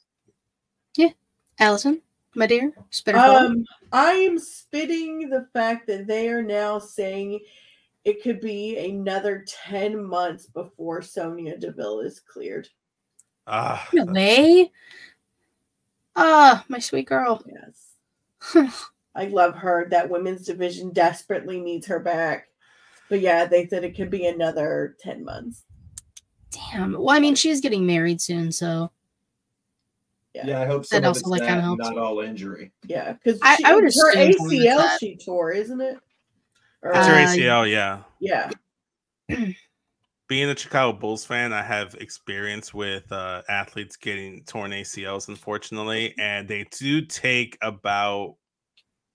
Yeah, Allison, my dear, spitter. I'm spitting the fact that they are now saying it could be another 10 months before Sonya Deville is cleared. No way. My sweet girl. Yes. I love her. That women's division desperately needs her back. But yeah, they said it could be another 10 months. Damn. Well, I mean, she's getting married soon, so. Yeah, I hope so. That also like kind of helps. Not all injury. Yeah, because I would her ACL she tore, isn't it? It's her ACL, yeah. Yeah. Being a Chicago Bulls fan, I have experience with athletes getting torn ACLs, unfortunately, and they do take about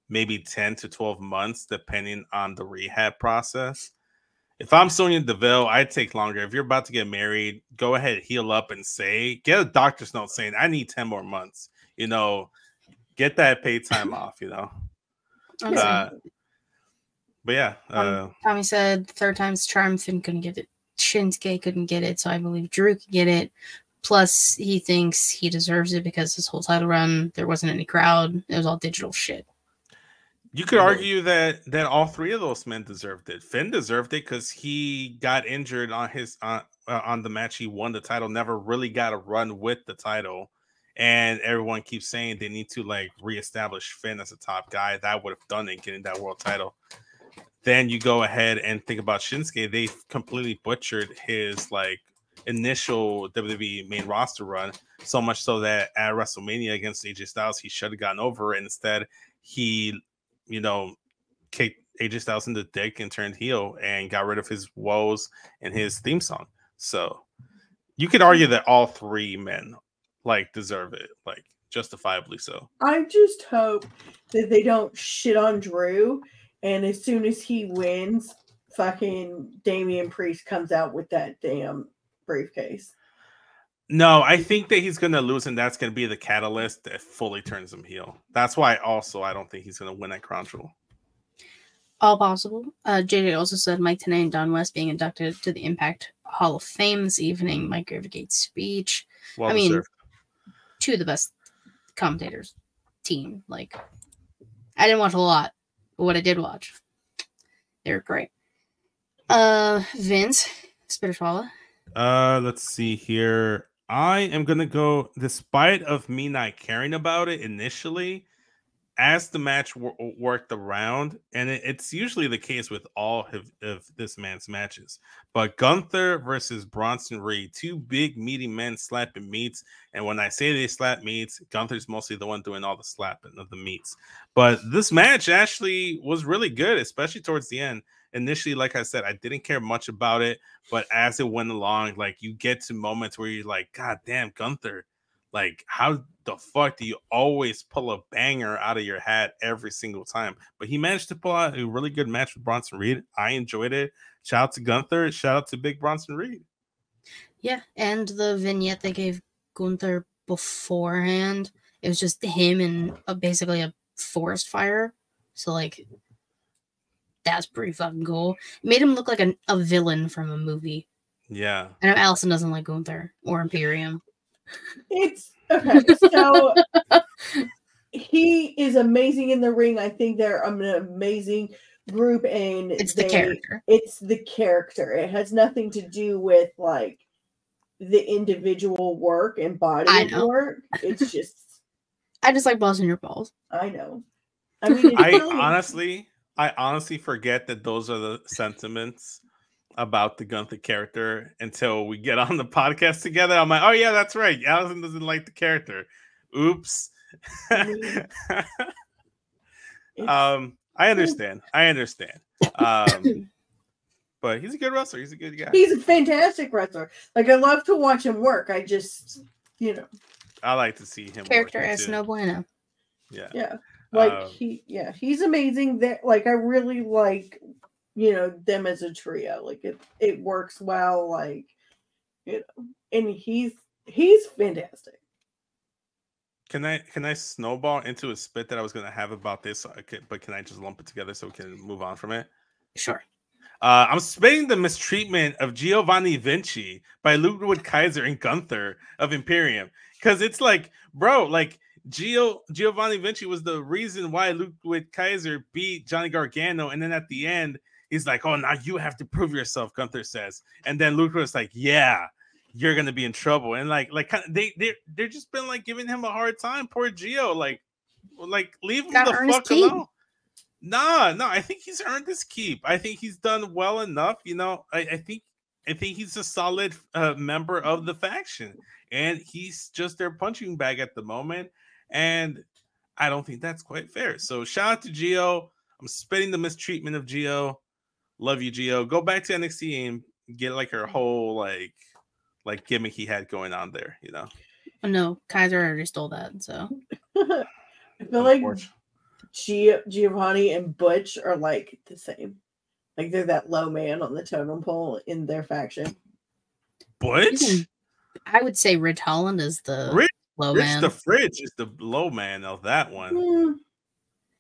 maybe 10 to 12 months, depending on the rehab process. If I'm Sonya Deville, I'd take longer. If you're about to get married, go ahead, heal up and get a doctor's note saying, I need 10 more months. You know, get that paid time off, you know. But yeah. Tommy said third time's charm, Finn couldn't get it. Shinsuke couldn't get it, so I believe Drew could get it. Plus, he thinks he deserves it because his whole title run, there wasn't any crowd. It was all digital shit. You could argue that all three of those men deserved it. Finn deserved it because he got injured on his on the match he won the title, never really got a run with the title, and everyone keeps saying they need to like reestablish Finn as a top guy. That would have done it, getting that world title. Then you go ahead and think about Shinsuke. They completely butchered his like initial WWE main roster run, so much so that at WrestleMania against AJ Styles, he should have gotten over, and instead he, you know, kicked AJ Styles in the dick and turned heel and got rid of his woes and his theme song. So you could argue that all three men like deserve it, like justifiably so. I just hope that they don't shit on Drew, and as soon as he wins, fucking Damian Priest comes out with that damn briefcase. No, I think that he's going to lose, and that's going to be the catalyst that fully turns him heel. That's why also I don't think he's going to win at Crown Jewel. All possible. JJ also said Mike Tenay and Don West being inducted to the Impact Hall of Fame this evening. Mike gave a great speech. Well deserved. Two of the best commentators team. Like, I didn't watch a lot, but what I did watch, they were great. Vince, Spitter Swallow. Let's see here. I am gonna go, despite of me not caring about it initially, as the match worked around, and it's usually the case with all of this man's matches. But Gunther versus Bronson Reed, two big meaty men slapping meats. And when I say they slap meats, Gunther's mostly the one doing all the slapping of the meats. But this match actually was really good, especially towards the end. Initially, like I said, I didn't care much about it, but as it went along, like you get to moments where you're like, God damn, Gunther, like how the fuck do you always pull a banger out of your hat every single time? But he managed to pull out a really good match with Bronson Reed. I enjoyed it. Shout out to Gunther. Shout out to Big Bronson Reed. Yeah, and the vignette they gave Gunther beforehand, it was just him in basically a forest fire. So like, that's pretty fucking cool. It made him look like a villain from a movie. Yeah. I know Allison doesn't like Gunther or Imperium. It's okay. So he is amazing in the ring. I think they're an amazing group, and it's the character. It's the character. It has nothing to do with like the individual work and body of work. It's just I just like busting your balls. I know. I mean, I honestly forget that those are the sentiments about the Gunther character until we get on the podcast together. I'm like, oh yeah, that's right. Allison doesn't like the character. Oops. I understand. But he's a good wrestler. He's a good guy. He's a fantastic wrestler. Like I love to watch him work. I just, I like to see him. Character is no bueno. Yeah. Yeah. Like he's amazing. That like I really like, you know, them as a trio. Like it works well. Like, you know, and he's fantastic. Can I snowball into a spit that I was gonna have about this? But can I just lump it together so we can move on from it? Sure. I'm spitting the mistreatment of Giovanni Vinci by Ludwig Kaiser and Gunther of Imperium, because it's like, bro, like Giovanni Vinci was the reason why Ludwig Kaiser beat Johnny Gargano, and then at the end he's like, "Oh, now you have to prove yourself," Gunther says, and then Ludwig was like, "Yeah, you're gonna be in trouble," and like they're just been like giving him a hard time. Poor Gio, like leave him the fuck alone. No, I think he's earned his keep. I think he's done well enough. You know, I think he's a solid member of the faction, and he's just their punching bag at the moment. And I don't think that's quite fair. So shout out to Gio. I'm spitting the mistreatment of Gio. Love you, Gio. Go back to NXT and get like her whole like gimmick he had going on there. You know. Oh, no, Kaiser already stole that. So I feel like Giovanni and Butch are like the same. Like they're that low man on the totem pole in their faction. Butch? I would say Ridge Holland is the low man. Rich the Fridge is the low man of that one.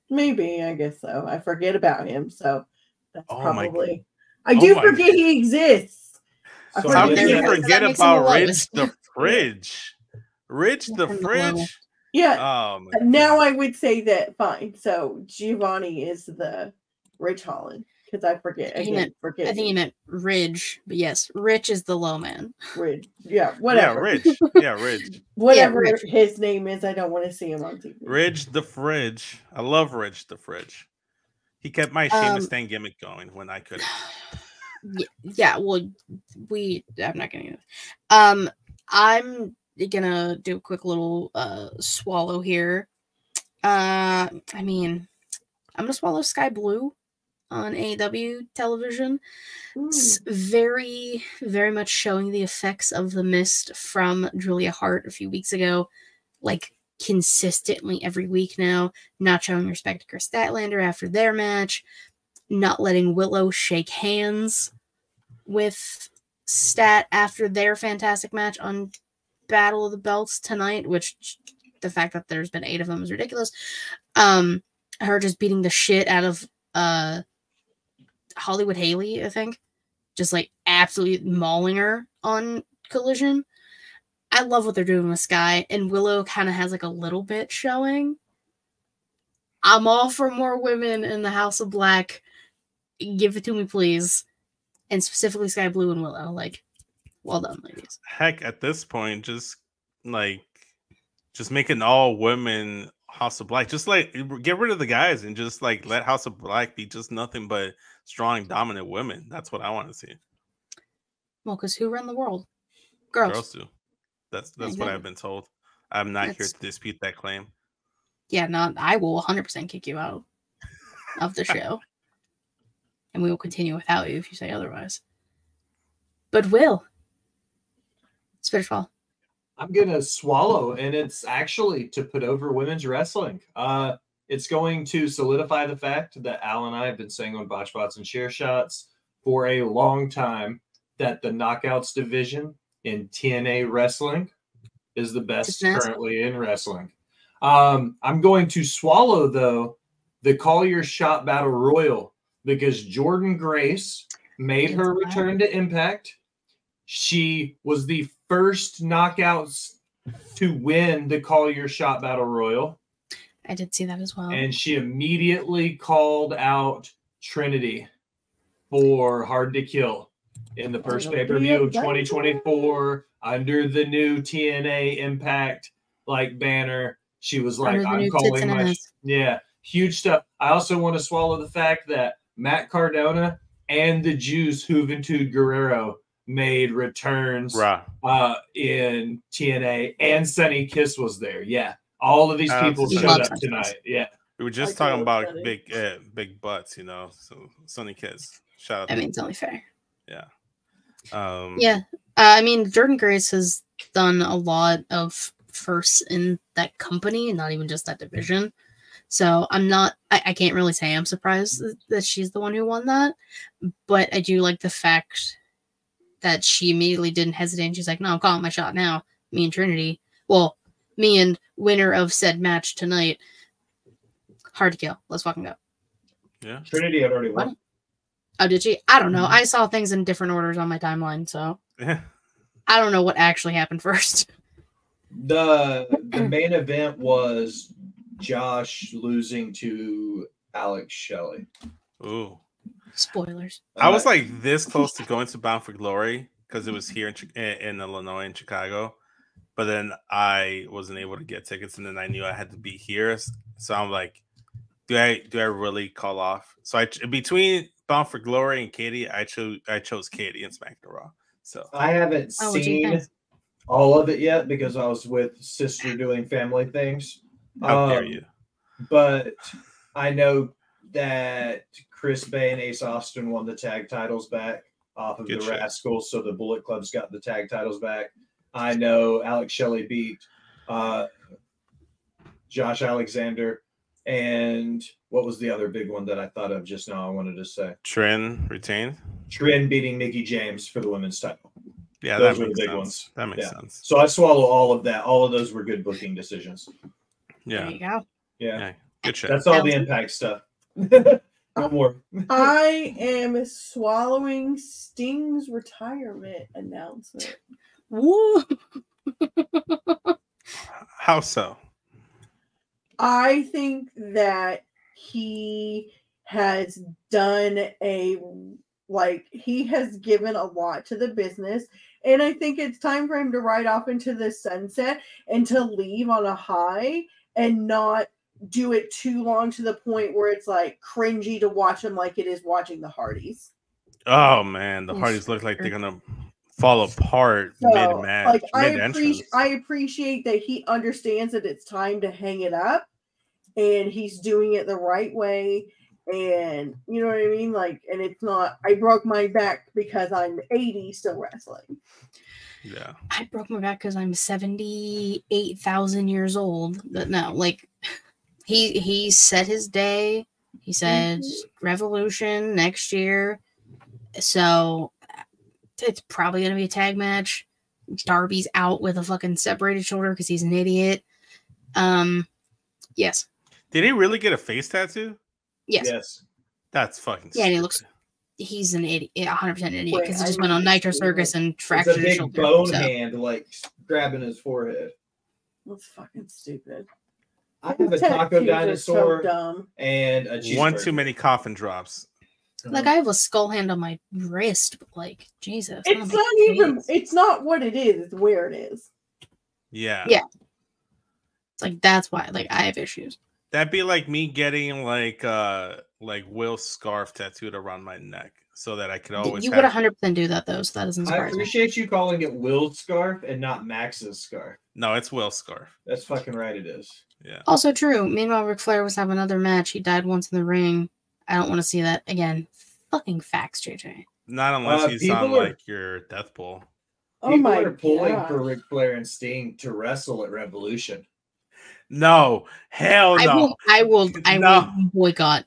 Maybe, I guess so. I forget about him, so that's probably. I do forget he exists. So how can you forget about Ridge the Fridge? Ridge the Fridge? Yeah. Now I would say that fine. So Giovanni is the Ridge Holland because I forget. I think he meant Ridge, but yes, Rich is the low man. Ridge, yeah, whatever. Yeah, Ridge. Whatever his name is, I don't want to see him on TV. Ridge the Fridge. I love Ridge the Fridge. He kept my Sheamus Stan gimmick going when I could. Yeah, well, I'm not getting it. I'm gonna do a quick little swallow here. I mean, I'm gonna swallow Sky Blue on AEW television. It's very, very much showing the effects of the mist from Julia Hart a few weeks ago, like consistently every week now. Not showing respect to Chris Statlander after their match, not letting Willow shake hands with Stat after their fantastic match on Battle of the Belts tonight, which the fact that there's been 8 of them is ridiculous. Her just beating the shit out of Hollywood Haley, I think, just like absolutely mauling her on Collision. I love what they're doing with Sky, and Willow kind of has like a little bit showing. I'm all for more women in the House of Black. Give it to me, please. And specifically Sky Blue and Willow. Like, well done, ladies. Heck, at this point, just make an all women House of Black. Just like get rid of the guys and just like let House of Black be just nothing but strong, dominant women. That's what I want to see. Well, because who run the world? Girls do. That's exactly what I've been told. I'm not here to dispute that claim. Yeah, I will 100% kick you out of the show. And we will continue without you if you say otherwise. But Will, Spitfall. I'm gonna swallow, and it's actually to put over women's wrestling. It's going to solidify the fact that Al and I have been saying on Botch Bots and Share Shots for a long time that the Knockouts division in TNA wrestling is the best currently in wrestling. I'm going to swallow, though, the Call Your Shot Battle Royal because Jordynne Grace made her return to Impact. She was the first Knockouts to win the Call Your Shot Battle Royal. I did see that as well. And she immediately called out Trinity for Hard to Kill in the first pay-per-view of 2024 under the new TNA Impact banner. She was like, I'm calling my huge stuff. I also want to swallow the fact that Matt Cardona and the Juice Juventud Guerrero made returns in TNA, and Sonny Kiss was there. Yeah, all of these people showed up tonight. Yeah, we were just talking about big butts, you know. So Sonny Kiss, shout out. I mean, it's only fair. Yeah. I mean, Jordynne Grace has done a lot of firsts in that company, not even just that division. So I can't really say I'm surprised that she's the one who won that, but I do like the fact that she immediately didn't hesitate. And she's like, no, I'm calling my shot now. Me and Trinity. Well, me and winner of said match tonight. Hard to kill. Let's fucking go. Yeah. Trinity had already won. Oh, did she? I don't know. I saw things in different orders on my timeline, so Yeah. I don't know what actually happened first. The main event was Josh losing to Alex Shelley. Ooh. Spoilers. I was like this close to going to Bound for Glory because it was here in Illinois and Chicago, but then I wasn't able to get tickets, and then I knew I had to be here. So I'm like, do I really call off? So between Bound for Glory and Katie, I chose Katie and Smackin It Raw. So I haven't seen all of it yet because I was with sister doing family things. How dare you? But I know that Chris Bay and Ace Austin won the tag titles back off of the Rascals, so the Bullet Club's got the tag titles back. I know Alex Shelley beat Josh Alexander, and what was the other big one that I thought of just now? I wanted to say Trin retained. Trin beating Mickey James for the women's title. Yeah, those were the big ones. That makes sense. So I swallow all of that. All of those were good booking decisions. Yeah. There you go. Yeah. Good shit. That's all the Impact stuff. No more. I am swallowing Sting's retirement announcement. Woo! How so? I think that he has done he has given a lot to the business, and I think it's time for him to ride off into the sunset and to leave on a high and not do it too long to the point where it's like cringy to watch him like it is watching the Hardys. Oh man, the Hardys look like they're gonna fall apart mid-match. Like I appreciate that he understands that it's time to hang it up, and he's doing it the right way. And you know what I mean? Like, and it's not, I broke my back because I'm 80 still wrestling. Yeah. I broke my back because I'm 78,000 years old. But no, like, he set his day. He said Revolution next year. So it's probably going to be a tag match. Darby's out with a fucking separated shoulder because he's an idiot. Yes. Did he really get a face tattoo? Yes. That's fucking stupid. And he's an idiot, 100% an idiot, because he just went on Nitro Circus and fractured his shoulder. It's a big bone hand, like, grabbing his forehead. That's fucking stupid. I have a taco dinosaur and a cheeseburger. One too many coffin drops. Like, I have a skull hand on my wrist, but, like, Jesus. It's not even, it's not what it is, it's where it is. Yeah. Yeah. It's like, that's why, like, I have issues. That'd be like me getting like Will's scarf tattooed around my neck so that I could always. You would 100% do that though, so that doesn't surprise me. I appreciate you calling it Will's scarf and not Max's scarf. No, it's Will's scarf. That's fucking right. It is. Yeah. Also true. Meanwhile, Ric Flair was having another match. He died once in the ring. I don't want to see that again. Fucking facts, JJ. Not unless he's on like your death pool. People are pulling for Ric Flair and Sting to wrestle at Revolution. No, hell no. I will boycott.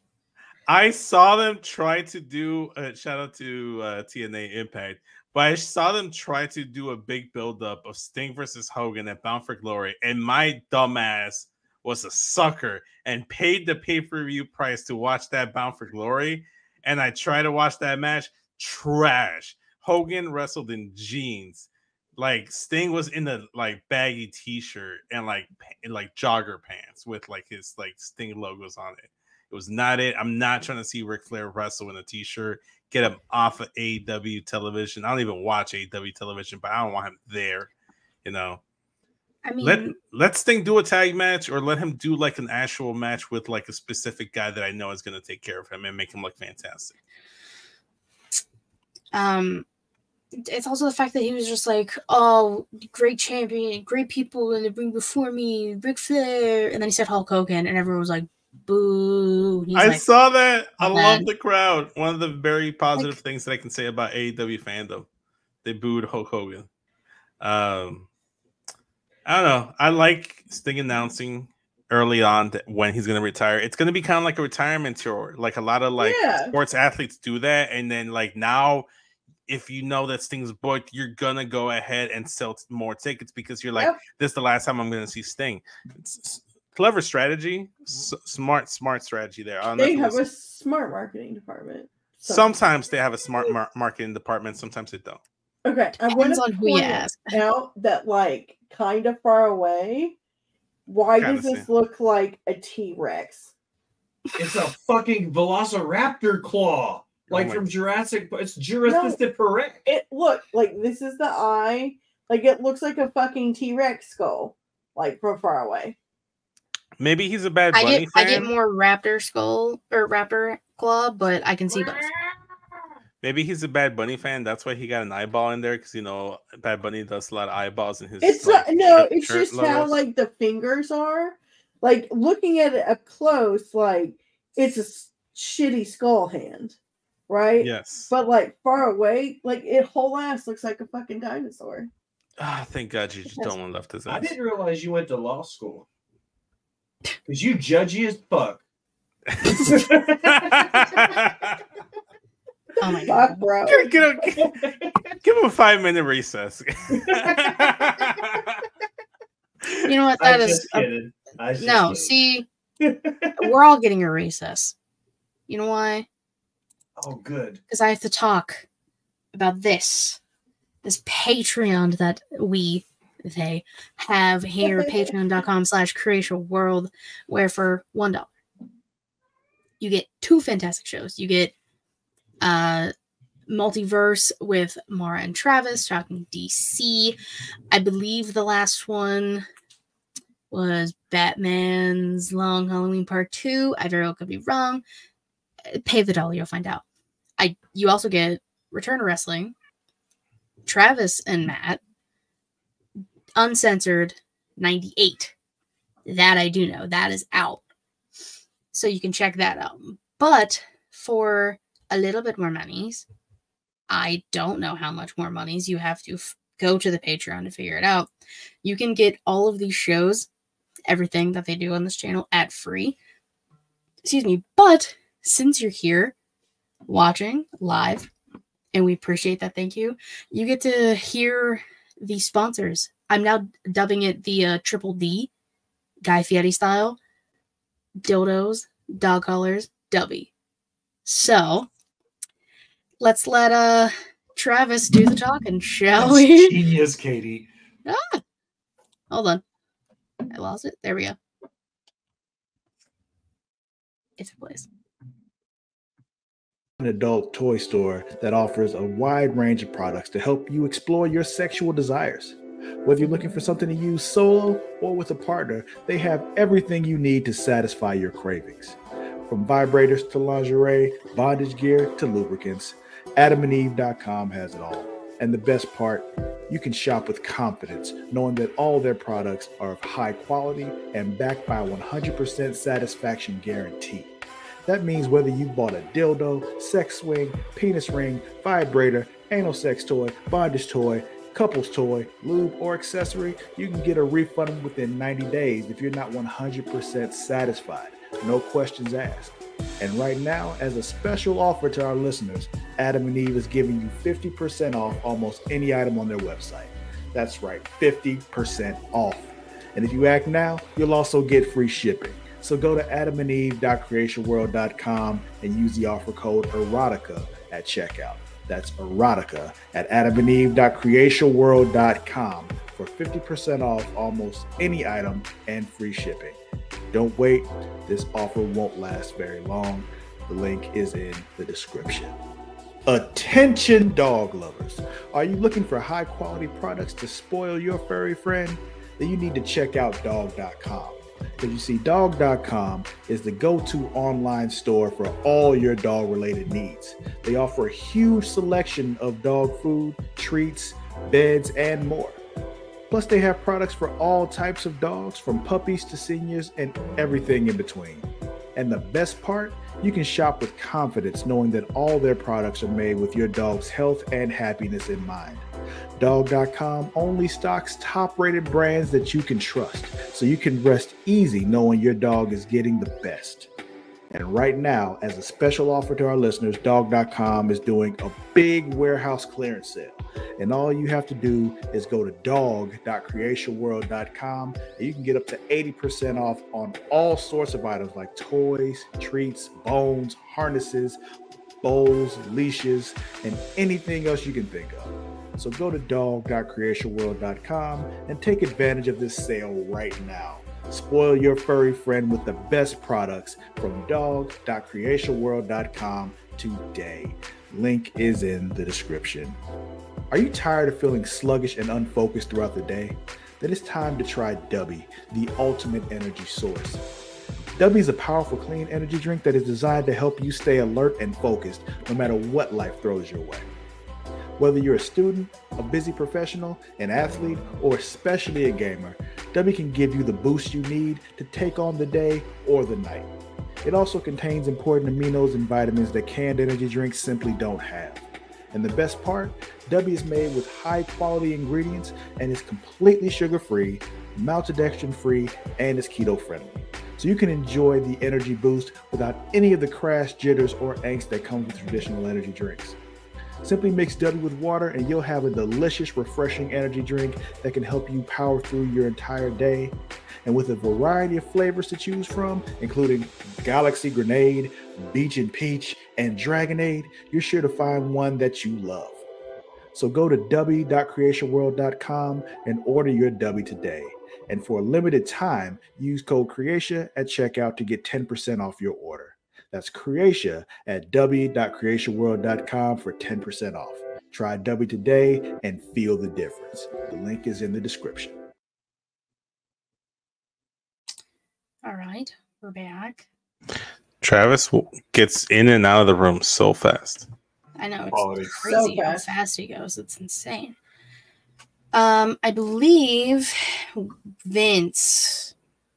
I saw them try to do shout out to TNA Impact, but I saw them try to do a big buildup of Sting versus Hogan at Bound for Glory, and my dumbass was a sucker and paid the pay-per-view price to watch that Bound for Glory, and I tried to watch that match. Trash. Hogan wrestled in jeans. Like Sting was in the like baggy t-shirt and like jogger pants with like his like Sting logos on it. It was not it. I'm not trying to see Ric Flair wrestle in a t-shirt. Get him off of AEW television. I don't even watch AEW television, but I don't want him there. You know. I mean, let Sting do a tag match, or let him do like an actual match with like a specific guy that I know is going to take care of him and make him look fantastic. It's also the fact that he was just like, oh, great champion, great people in the ring before me, Ric Flair. And then he said Hulk Hogan, and everyone was like, boo. I saw that. I love the crowd. One of the very positive things that I can say about AEW fandom. They booed Hulk Hogan. I don't know. I like Sting announcing early on when he's going to retire. It's going to be kind of like a retirement tour. Like a lot of like sports athletes do that. And then like now, if you know that Sting's booked, you're going to go ahead and sell more tickets because you're like, this is the last time I'm going to see Sting. It's clever strategy. Smart strategy there. They have a smart marketing department. Sometimes they have a smart marketing department. Sometimes they don't. Okay. I want to point out that like kind of far away, why does this look like a T-Rex? It's a fucking Velociraptor claw, like from Jurassic. It's Jurassic Park. It look like this is the eye. Like it looks like a fucking T-Rex skull, like from far away. Maybe he's a Bad Bunny fan. I get more raptor skull or raptor claw, but I can see both. Maybe he's a Bad Bunny fan. That's why he got an eyeball in there because Bad Bunny does a lot of eyeballs in his. It's it's just logos. How like the fingers are. Like looking at it up close, like it's a shitty skull hand, right? Yes. But like far away, like it whole ass looks like a fucking dinosaur. Ah, thank God you just don't want to left his ass. I didn't realize you went to law school. Because you judgy as fuck. Oh my God, bro. Give him a 5-minute recess. You know what? That is no, see, we're all getting a recess. You know why? Oh, good. Because I have to talk about this Patreon that they have here, patreon.com/creationworld, where for $1 you get 2 fantastic shows. You get Multiverse with Mara and Travis talking DC. I believe the last one was Batman's Long Halloween Part 2. I very well could be wrong. Pay the $1, you'll find out. You also get Return to Wrestling, Travis and Matt, Uncensored 98. That I do know. That is out. So you can check that out. But for a little bit more monies, I don't know how much more monies, you have to go to the Patreon to figure it out. You can get all of these shows, everything that they do on this channel, ad free. Excuse me. But since you're here watching live, and we appreciate that, thank you, you get to hear the sponsors. I'm now dubbing it the Triple D, Guy Fieri style, dildos, dog collars, DUBBY. So let's let Travis do the talking, shall we? Genius, Katie. Hold on. I lost it. There we go. It's in place. An adult toy store that offers a wide range of products to help you explore your sexual desires. Whether you're looking for something to use solo or with a partner, they have everything you need to satisfy your cravings. From vibrators to lingerie, bondage gear to lubricants, AdamandEve.com has it all. And the best part, you can shop with confidence, knowing that all their products are of high quality and backed by a 100% satisfaction guarantee. That means whether you bought a dildo, sex swing, penis ring, vibrator, anal sex toy, bondage toy, couples toy, lube, or accessory, you can get a refund within 90 days if you're not 100% satisfied. No questions asked. And right now, as a special offer to our listeners, Adam and Eve is giving you 50% off almost any item on their website. That's right, 50% off. And if you act now, you'll also get free shipping. So go to adamandeve.creationworld.com and use the offer code erotica at checkout. That's erotica at adamandeve.creationworld.com for 50% off almost any item and free shipping. Don't wait. This offer won't last very long. The link is in the description. Attention dog lovers. Are you looking for high quality products to spoil your furry friend? Then you need to check out dog.com. Because you see, dog.com is the go-to online store for all your dog-related needs. They offer a huge selection of dog food, treats, beds, and more. Plus, they have products for all types of dogs, from puppies to seniors and everything in between. And the best part, you can shop with confidence knowing that all their products are made with your dog's health and happiness in mind. Dog.com only stocks top-rated brands that you can trust, so you can rest easy knowing your dog is getting the best. And right now, as a special offer to our listeners, Dog.com is doing a big warehouse clearance sale. And all you have to do is go to dog.creationworld.com and you can get up to 80% off on all sorts of items like toys, treats, bones, harnesses, bowls, leashes, and anything else you can think of. So go to dog.creationworld.com and take advantage of this sale right now. Spoil your furry friend with the best products from dog.creationworld.com today. Link is in the description. Are you tired of feeling sluggish and unfocused throughout the day? Then it's time to try DUBBY, the ultimate energy source. DUBBY is a powerful clean energy drink that is designed to help you stay alert and focused no matter what life throws your way. Whether you're a student, a busy professional, an athlete, or especially a gamer, DUBBY can give you the boost you need to take on the day or the night. It also contains important aminos and vitamins that canned energy drinks simply don't have. And the best part, DUBBY is made with high quality ingredients and is completely sugar-free, maltodextrin-free, and is keto-friendly. So you can enjoy the energy boost without any of the crash, jitters, or angst that comes with traditional energy drinks. Simply mix DUBBY with water and you'll have a delicious, refreshing energy drink that can help you power through your entire day. And with a variety of flavors to choose from, including Galaxy Grenade, Beach and Peach, and Dragonade, you're sure to find one that you love. So go to dubby.creationworld.com and order your DUBBY today. And for a limited time, use code CREATIA at checkout to get 10% off your order. That's Creatia at dubby.creationworld.com for 10% off. Try DUBBY today and feel the difference. The link is in the description. All right, we're back. Travis gets in and out of the room so fast. I know, Quality. it's crazy how fast he goes. It's insane. I believe Vince,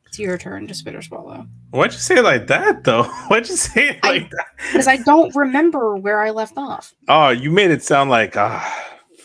it's your turn to spit or swallow. Why'd you say it like that, though? Why'd you say it like that? Because I don't remember where I left off. Oh, you made it sound like,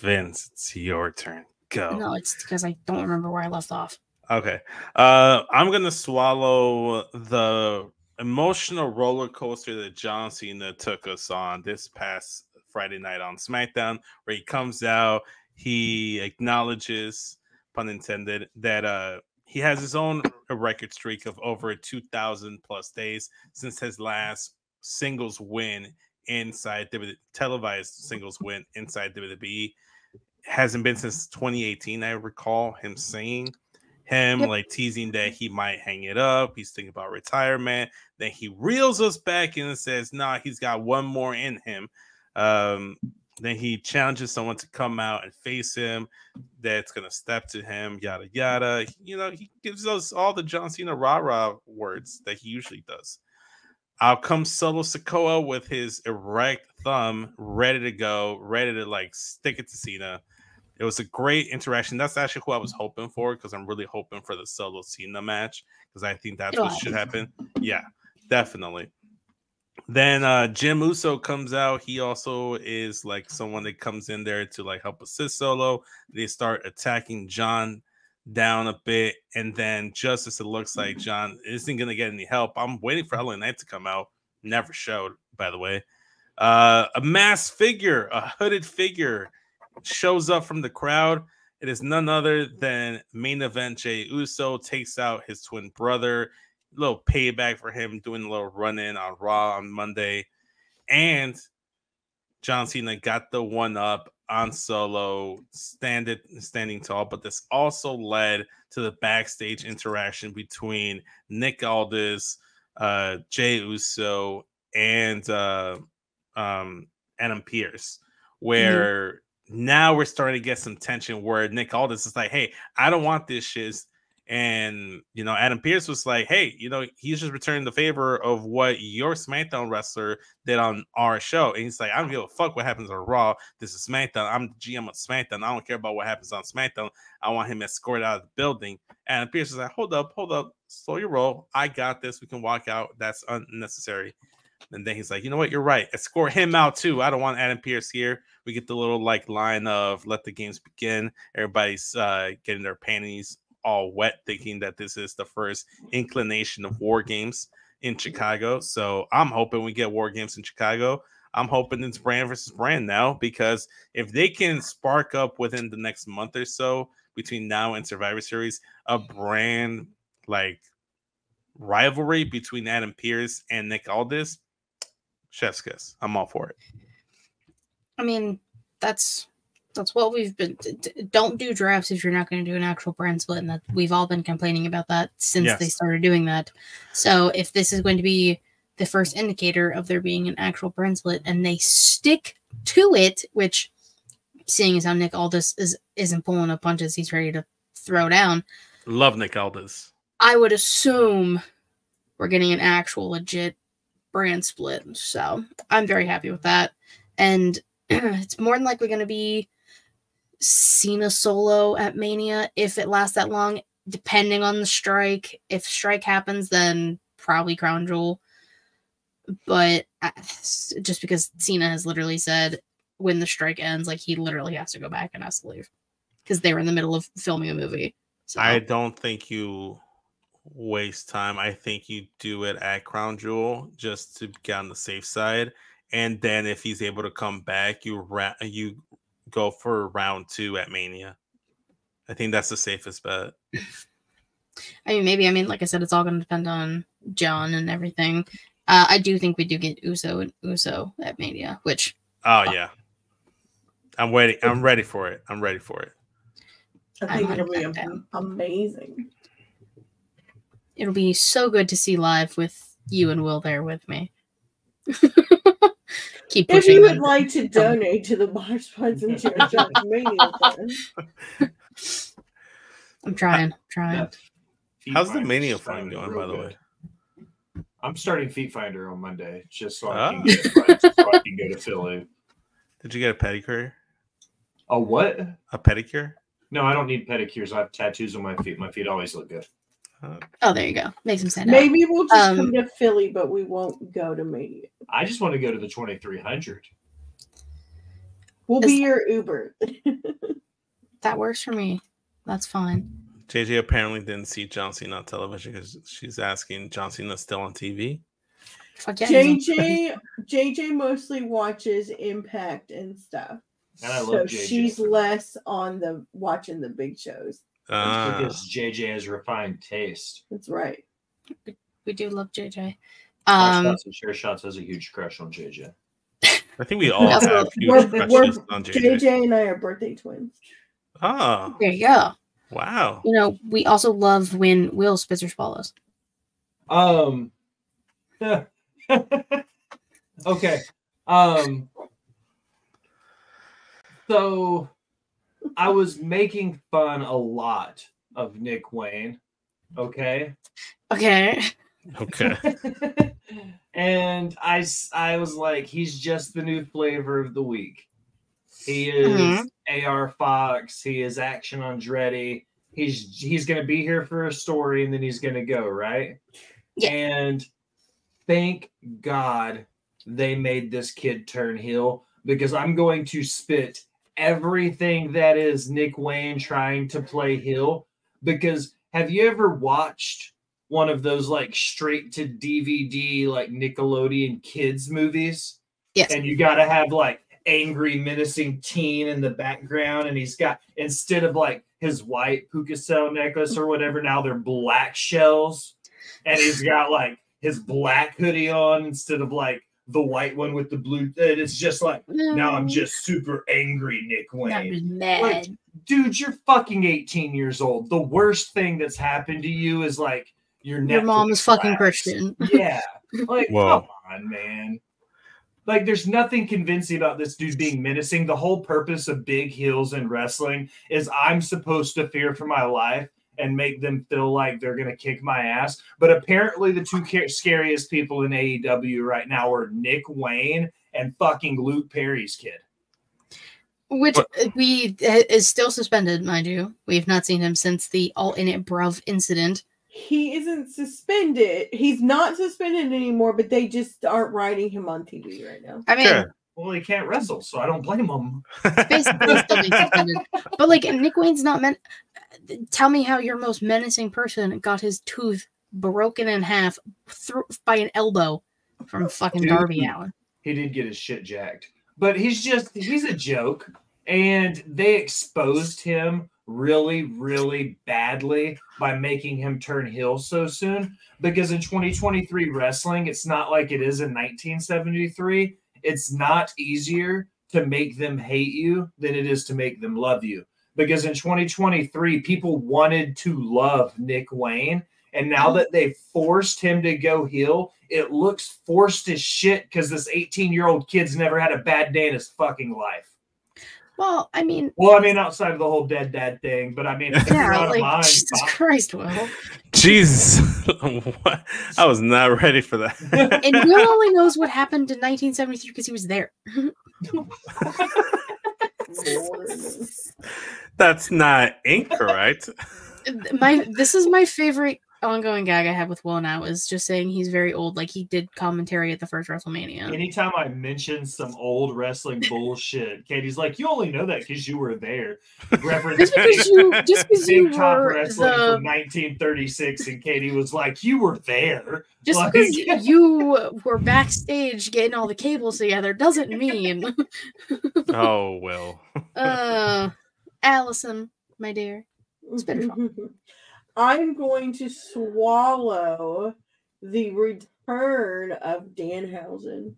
Vince, it's your turn. Go. No, it's because I don't remember where I left off. Okay. I'm going to swallow the emotional roller coaster that John Cena took us on this past Friday night on SmackDown, where he comes out, he acknowledges, pun intended, that he has his own record streak of over 2,000 plus days since his last singles win inside WWE, televised singles win inside WWE. Hasn't been since 2018, I recall him saying. Like teasing that he might hang it up. He's thinking about retirement. Then he reels us back in and says, nah, he's got one more in him. Then he challenges someone to come out and face him. That's going to step to him, yada, yada. You know, he gives us all the John Cena rah-rah words that he usually does. Out comes Solo Sikoa with his erect thumb, ready to go, ready to, like, stick it to Cena. It was a great interaction. That's actually who I was hoping for, because I'm really hoping for the Solo Cena match, because I think that's what should happen. Yeah, definitely. Then Jim Uso comes out. He also is like someone that comes in there to like help assist Solo. They start attacking John down a bit, and then just as it looks like John isn't going to get any help, I'm waiting for LA Knight to come out. Never showed, by the way. A masked figure, a hooded figure, shows up from the crowd. It is none other than main event Jey Uso takes out his twin brother. A little payback for him doing a little run-in on Raw on Monday. And John Cena got the one up on Solo, standing tall. But this also led to the backstage interaction between Nick Aldis, Jey Uso, and Adam Pearce, where now we're starting to get some tension where Nick Aldis is like, hey, I don't want this shit. And, you know, Adam Pearce was like, hey, you know, he's just returning the favor of what your SmackDown wrestler did on our show. And he's like, I don't give a fuck what happens on Raw. This is SmackDown. I'm the GM of SmackDown. I don't care about what happens on SmackDown. I want him escorted out of the building. Adam Pearce is like, hold up. Slow your roll. I got this. We can walk out. That's unnecessary. And then he's like, you know what? You're right. Escort him out too. I don't want Adam Pearce here. We get the little like line of let the games begin. Everybody's getting their panties all wet, thinking that this is the first inclination of war games in Chicago. So I'm hoping we get war games in Chicago. I'm hoping it's brand versus brand now, because if they can spark up within the next month or so between now and Survivor Series, a brand like rivalry between Adam Pearce and Nick Aldis, chef's kiss. I'm all for it. I mean, that's what we've been. Don't do drafts if you're not going to do an actual brand split, and that we've all been complaining about that since they started doing that. So if this is going to be the first indicator of there being an actual brand split, and they stick to it, which, seeing as how Nick Aldis isn't pulling up punches, he's ready to throw down. Love Nick Aldis. I would assume we're getting an actual legit brand split. So I'm very happy with that. And it's more than likely going to be Cena solo at Mania if it lasts that long, depending on the strike. If strike happens, then probably Crown Jewel. But just because Cena has literally said when the strike ends, like he literally has to go back and has to leave because they were in the middle of filming a movie. So I don't think you waste time. I think you do it at Crown Jewel just to get on the safe side, and then if he's able to come back, you go for round 2 at Mania. I think that's the safest bet. I mean, maybe. I mean, like I said, it's all going to depend on John and everything. I do think we do get Uso and Uso at Mania, which yeah, I'm waiting. I'm ready for it. I'm ready for it. I think it'll be amazing. It'll be so good to see live with you and Will there with me. Keep pushing. If you would like to donate to the Box Pods and Chair Shot Mania Fund. I'm trying. How's the Mania Fund going, by the way? I'm starting Feet Finder on Monday, just so I can go to Philly. Did you get a pedicure? A what? A pedicure? No, I don't need pedicures. I have tattoos on my feet. My feet always look good. Oh, there you go. Makes him stand Maybe we'll just come to Philly, but we won't go to Mania. I just want to go to the 2300. We'll be your Uber. That works for me. That's fine. JJ apparently didn't see John Cena on television because she's asking John Cena still on TV. JJ mostly watches Impact and stuff. And I love JJ. She's less on watching the big shows. Because JJ has refined taste. That's right. We do love JJ. Share Shots has a huge crush on JJ. I think we all have huge crushes on JJ. JJ and I are birthday twins. Oh. There you go. Wow. You know, we also love when Will spits or swallows. Okay. So I was making fun a lot of Nick Wayne. Okay. And I was like, he's just the new flavor of the week. He is AR Fox. He is Action Andretti. He's going to be here for a story, and then he's going to go, right? Yeah. And thank God they made this kid turn heel, because I'm going to spit everything that is Nick Wayne trying to play heel. Because have you ever watched one of those like straight to DVD like Nickelodeon kids movies? Yes. And you got to have like angry, menacing teen in the background, and he's got, instead of like his white puka shell necklace or whatever, now they're black shells, and he's got like his black hoodie on instead of like the white one with the blue. And it's just like, now I'm just super angry, Nick Wayne. I'm mad. Like, dude, you're fucking 18 years old. The worst thing that's happened to you is like your mom is fucking Christian. Yeah. Like, whoa. Come on, man. Like, there's nothing convincing about this dude being menacing. The whole purpose of big heels in wrestling is I'm supposed to fear for my life and make them feel like they're going to kick my ass. But apparently the two scariest people in AEW right now are Nick Wayne and fucking Luke Perry's kid. Which is still suspended, mind you. We have not seen him since the All In It Bruv incident. he isn't suspended. He's not suspended anymore, but they just aren't writing him on TV right now. I mean, Sure. Well, he can't wrestle, so I don't blame him. basically still being suspended. But like Nick Wayne's not meant. Tell me how your most menacing person got his tooth broken in half by an elbow from fucking Darby Allin. He did get his shit jacked, but he's a joke, and they exposed him really, really badly by making him turn heel so soon. Because in 2023 wrestling, it's not like it is in 1973. It's not easier to make them hate you than it is to make them love you. Because in 2023, people wanted to love Nick Wayne. And now that they've forced him to go heel, it looks forced as shit because this 18-year-old kid's never had a bad day in his fucking life. Well, I mean, outside of the whole dead dad thing, but I mean, if yeah, you're out of like mind, Jesus Christ, Will. Jesus, what? I was not ready for that. And Will only knows what happened in 1973 because he was there. That's not incorrect. This is my favorite ongoing gag I have with Will now is just saying he's very old, like he did commentary at the first WrestleMania. Anytime I mention some old wrestling bullshit, Katie's like, "You only know that because you were there." Just because you Big Top were Wrestling from 1936, and Katie was like, "You were there." Just like, because you were backstage getting all the cables together doesn't mean. Oh, Will. Allison, my dear. I'm going to swallow the return of Danhausen.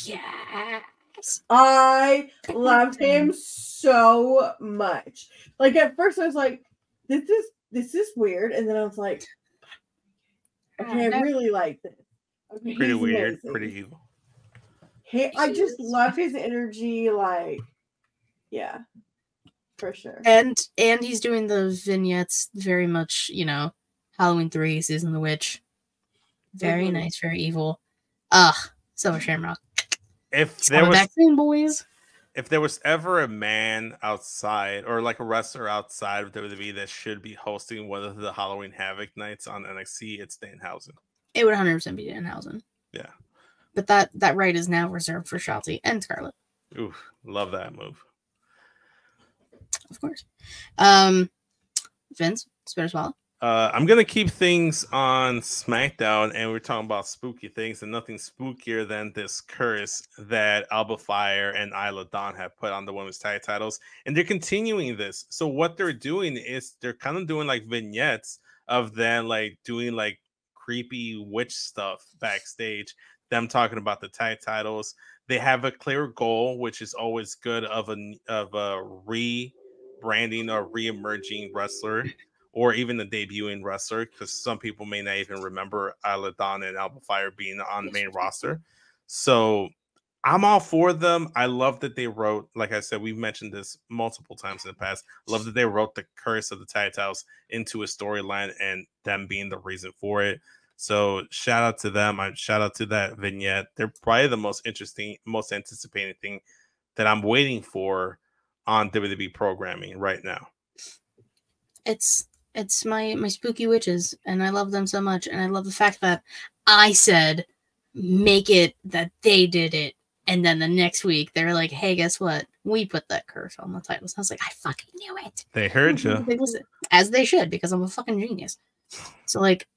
Yes. I love him so much. Like at first I was like, this is weird. And then I was like, okay, I really like this. Okay, Pretty weird, amazing. pretty evil. I just love his energy, like, yeah. For sure. And he's doing the vignettes very much, Halloween 3, Season of the Witch. Very nice, very evil. Silver Shamrock. If there was vaccine, boys. If there was ever a man outside or like a wrestler outside of WWE that should be hosting one of the Halloween Havoc nights on NXT, it's Danhausen. It would 100% be Danhausen. Yeah. But that right is now reserved for Shotzi and Scarlett. Ooh, love that move. Of course. Vince, spit or swallow? I'm gonna keep things on SmackDown, and we're talking about spooky things, and nothing spookier than this curse that Alba Fire and Isla Dawn have put on the women's tag titles, and they're continuing this. So what they're doing is they're kind of doing like vignettes of them like doing like creepy witch stuff backstage. Them talking about the tag titles. They have a clear goal, which is always good of a rebranding or re-emerging wrestler. Or even the debuting wrestler, because some people may not even remember Isla Dawn and Alba Fire being on the main roster. So I'm all for them. I love that they wrote, like I said, we've mentioned this multiple times in the past. Love that they wrote the curse of the tag titles into a storyline and them being the reason for it. So shout out to them. Shout out to that vignette. They're probably the most interesting, most anticipated thing that I'm waiting for on WWE programming right now. It's my spooky witches, and I love them so much, and I love the fact that I said make it that they did it, and then the next week they're like, hey, guess what, we put that curse on the titles. I was like, I fucking knew it. They heard you. As they should, because I'm a fucking genius. So like,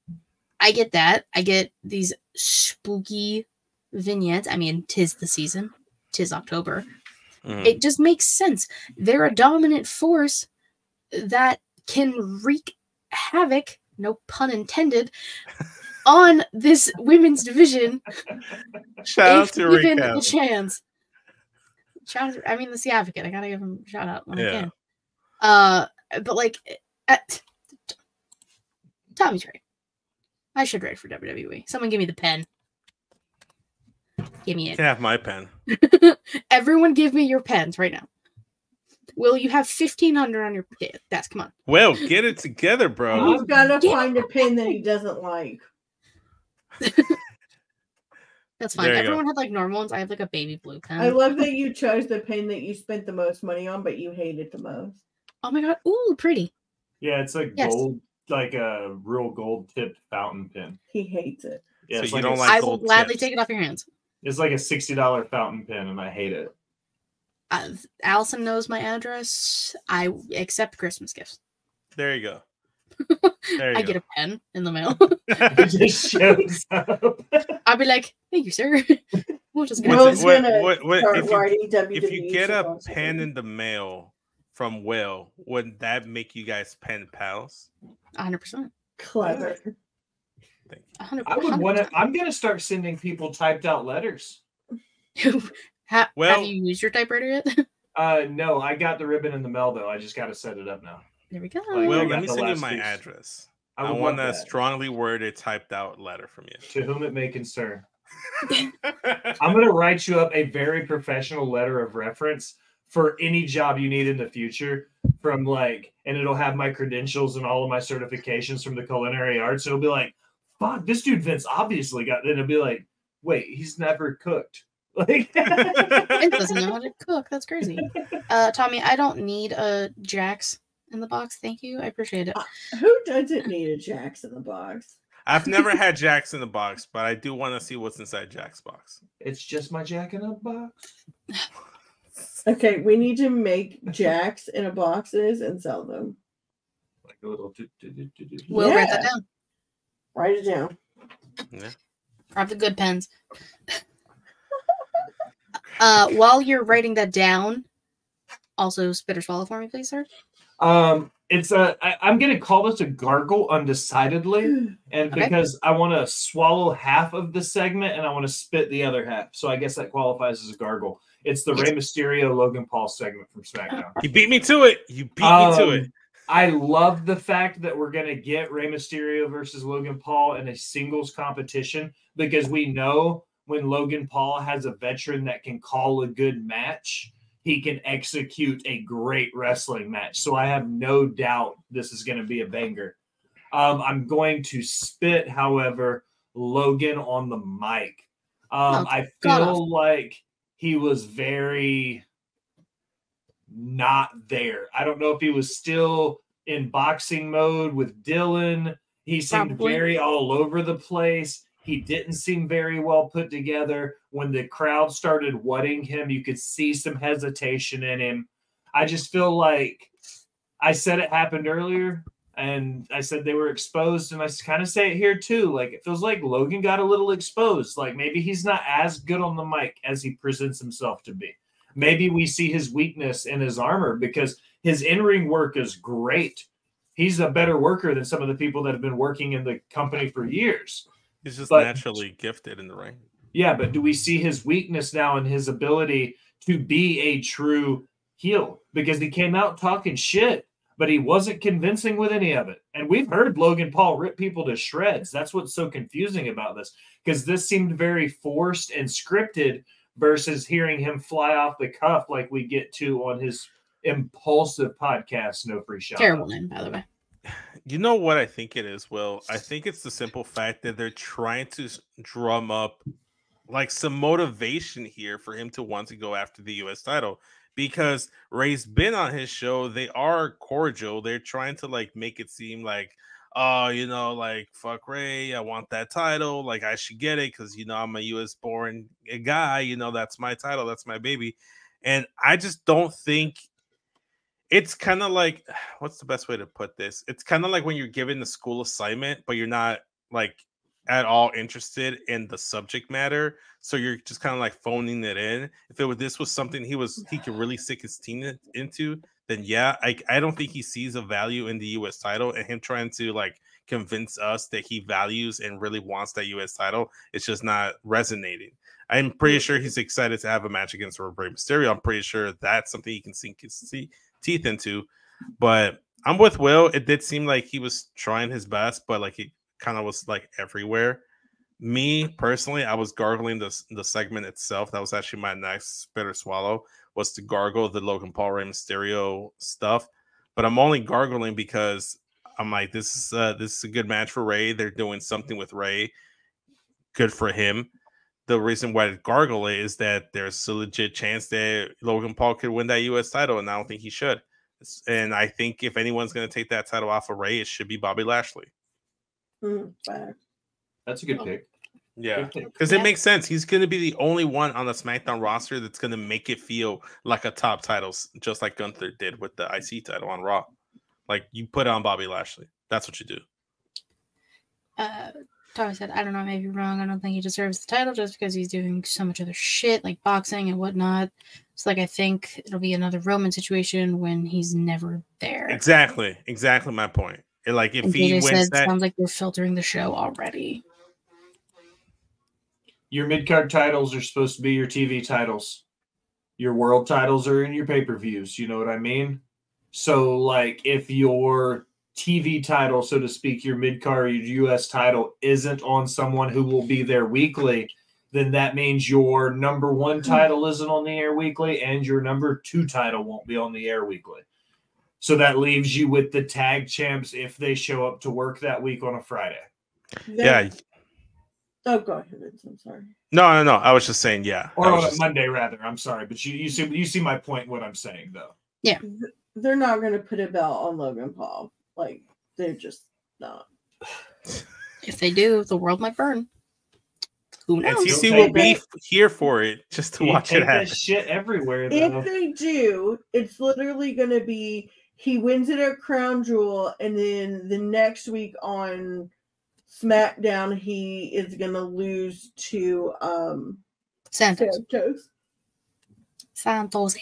I get that. I get these spooky vignettes. I mean, 'tis the season, 'tis October. It just makes sense. They're a dominant force that can wreak havoc, no pun intended, on this women's division. Shout out to given Rick the chance. Shout out, I mean, that's the advocate. I gotta give him a shout out when I can. But like, Tommy's right. I should write for WWE. Someone give me the pen. Give me it. You can have my pen. Everyone give me your pens right now. Will you have 1,500 on your desk? Come on. Well, get it together, bro. He's got to find a pen that he doesn't like. That's fine. Everyone had like normal ones. I have like a baby blue pen. I love that you chose the pen that you spent the most money on, but you hate it the most. Oh my god. Ooh, pretty. Yeah, it's like like a real gold tipped fountain pen. He hates it. Yeah, So it's you like don't a- like I will gold gladly tips. take it off your hands. It's like a $60 fountain pen, and I hate it. Allison knows my address. I accept Christmas gifts. There you go. There you I go. get a pen in the mail. It just shows up. I'll be like, thank you, sir. We'll just get Will's it. gonna start if you- writing WWE. If you get a songs. pen in the mail from Will, would that make you guys pen pals? 100%. Clever. Thank 100%. I would want to. I'm gonna start sending people typed out letters. Have Well- you used your typewriter yet? No, I got the ribbon in the mail though. I just got to set it up now. There we go. Like, Will, I let got me the send you last my piece. address. I I would want love a that. strongly worded, typed out letter from To whom it may concern. you. I'm gonna write you up a very professional letter of reference for any job you need in the future. From like, and it'll have my credentials and all of my certifications from the culinary arts. It'll be like, fuck, this dude Vince obviously got. Then it'll be like, wait, he's never cooked. Like, It doesn't know how to cook. That's crazy. Tommy, I don't need a Jax in the box. Thank you. I appreciate it. Who doesn't need a Jax in the box? I've never had Jack's in the box, but I do want to see what's inside Jack's box. it's just my Jack in a box. Okay, we need to make Jax in a boxes and sell them. Like a little. We'll write that Yeah. down. Write it down. Yeah. Grab the good pens. While you're writing that down, also spit or swallow for me, please, sir. It's a. I'm gonna call this a gargle undecidedly, and Okay. because I want to swallow half of the segment and I want to spit the other half, so I guess that qualifies as a gargle. It's the Rey Mysterio Logan Paul segment from SmackDown. You beat me to it. You beat me to it. I love the fact that we're gonna get Rey Mysterio versus Logan Paul in a singles competition because we know when Logan Paul has a veteran that can call a good match, he can execute a great wrestling match. So I have no doubt this is going to be a banger. I'm going to spit, however, Logan on the mic. I feel like he was very not there. I don't know if he was still in boxing mode with Dylan. He seemed Probably. very all over the place. He didn't seem very well put together. When the crowd started whatting him, you could see some hesitation in him. I just feel like I said it happened earlier, and I said they were exposed, and I kind of say it here too. Like, it feels like Logan got a little exposed. Like, maybe he's not as good on the mic as he presents himself to be. Maybe we see his weakness in his armor because his in-ring work is great. He's a better worker than some of the people that have been working in the company for years. He's just but- naturally gifted in the ring. Yeah, but do we see his weakness now in his ability to be a true heel? Because he came out talking shit, but he wasn't convincing with any of it. And we've heard Logan Paul rip people to shreds. That's what's so confusing about this, because this seemed very forced and scripted versus hearing him fly off the cuff like we get to on his impulsive podcast, No Free Shot. Terrible name, by the way. You know what I think it is, Will? I think it's the simple fact that they're trying to drum up like some motivation here for him to want to go after the US title, because Ray's been on his show. They are cordial. They're trying to like make it seem like, oh, you know, like fuck Ray, I want that title. Like I should get it because, you know, I'm a US born guy. You know, that's my title. That's my baby. And I just don't think it's kind of like, what's the best way to put this? It's kind of like when you're given the school assignment, but you're not like at all interested in the subject matter. So you're just kind of like phoning it in. If this was something he could really sink his team into, then yeah, I don't think he sees a value in the US title, and him trying to like convince us that he values and really wants that US title. It's just not resonating. I'm pretty sure he's excited to have a match against Rey Mysterio. I'm pretty sure that's something he can sink his teeth into. But I'm with Will. It did seem like he was trying his best, but like he kind of was like everywhere. Me personally, I was gargling the segment itself. That was actually my next spit or swallow, was to gargle the Logan Paul Rey Mysterio stuff. But I'm only gargling because I'm like, this is a good match for Ray. They're doing something with Ray. Good for him. The reason why I gargle it is that there's a legit chance that Logan Paul could win that US title, and I don't think he should. And I think if anyone's going to take that title off of Ray, it should be Bobby Lashley. That's a good pick. Yeah, because it makes sense. He's going to be the only one on the SmackDown roster that's going to make it feel like a top title, just like Gunther did with the IC title on Raw. Like, you put it on Bobby Lashley. That's what you do. Tommy said, I don't know, I may be wrong. I don't think he deserves the title just because he's doing so much other shit, like boxing and whatnot. So, like, I think it'll be another Roman situation when he's never there. Exactly my point. And, like, if he wins that, sounds like you're filtering the show already. Your mid-card titles are supposed to be your TV titles. Your world titles are in your pay-per-views. You know what I mean? So, like, if your TV title, so to speak, your mid-card, your US title isn't on someone who will be there weekly, then that means your number 1 title isn't on the air weekly and your number 2 title won't be on the air weekly. So that leaves you with the tag champs if they show up to work that week on a Friday. Yeah. Oh, go ahead, Vince. I'm sorry. No. I was just saying, yeah. Or on a Monday, rather. I'm sorry. But you see my point, what I'm saying, though. Yeah. They're not going to put a belt on Logan Paul. Like, they're just not. If they do, the world might burn. Who knows? And TC will be here for it just to watch it happen. That shit everywhere, though. If they do, it's literally going to be he wins it at Crown Jewel, and then the next week on SmackDown, he is going to lose to Santos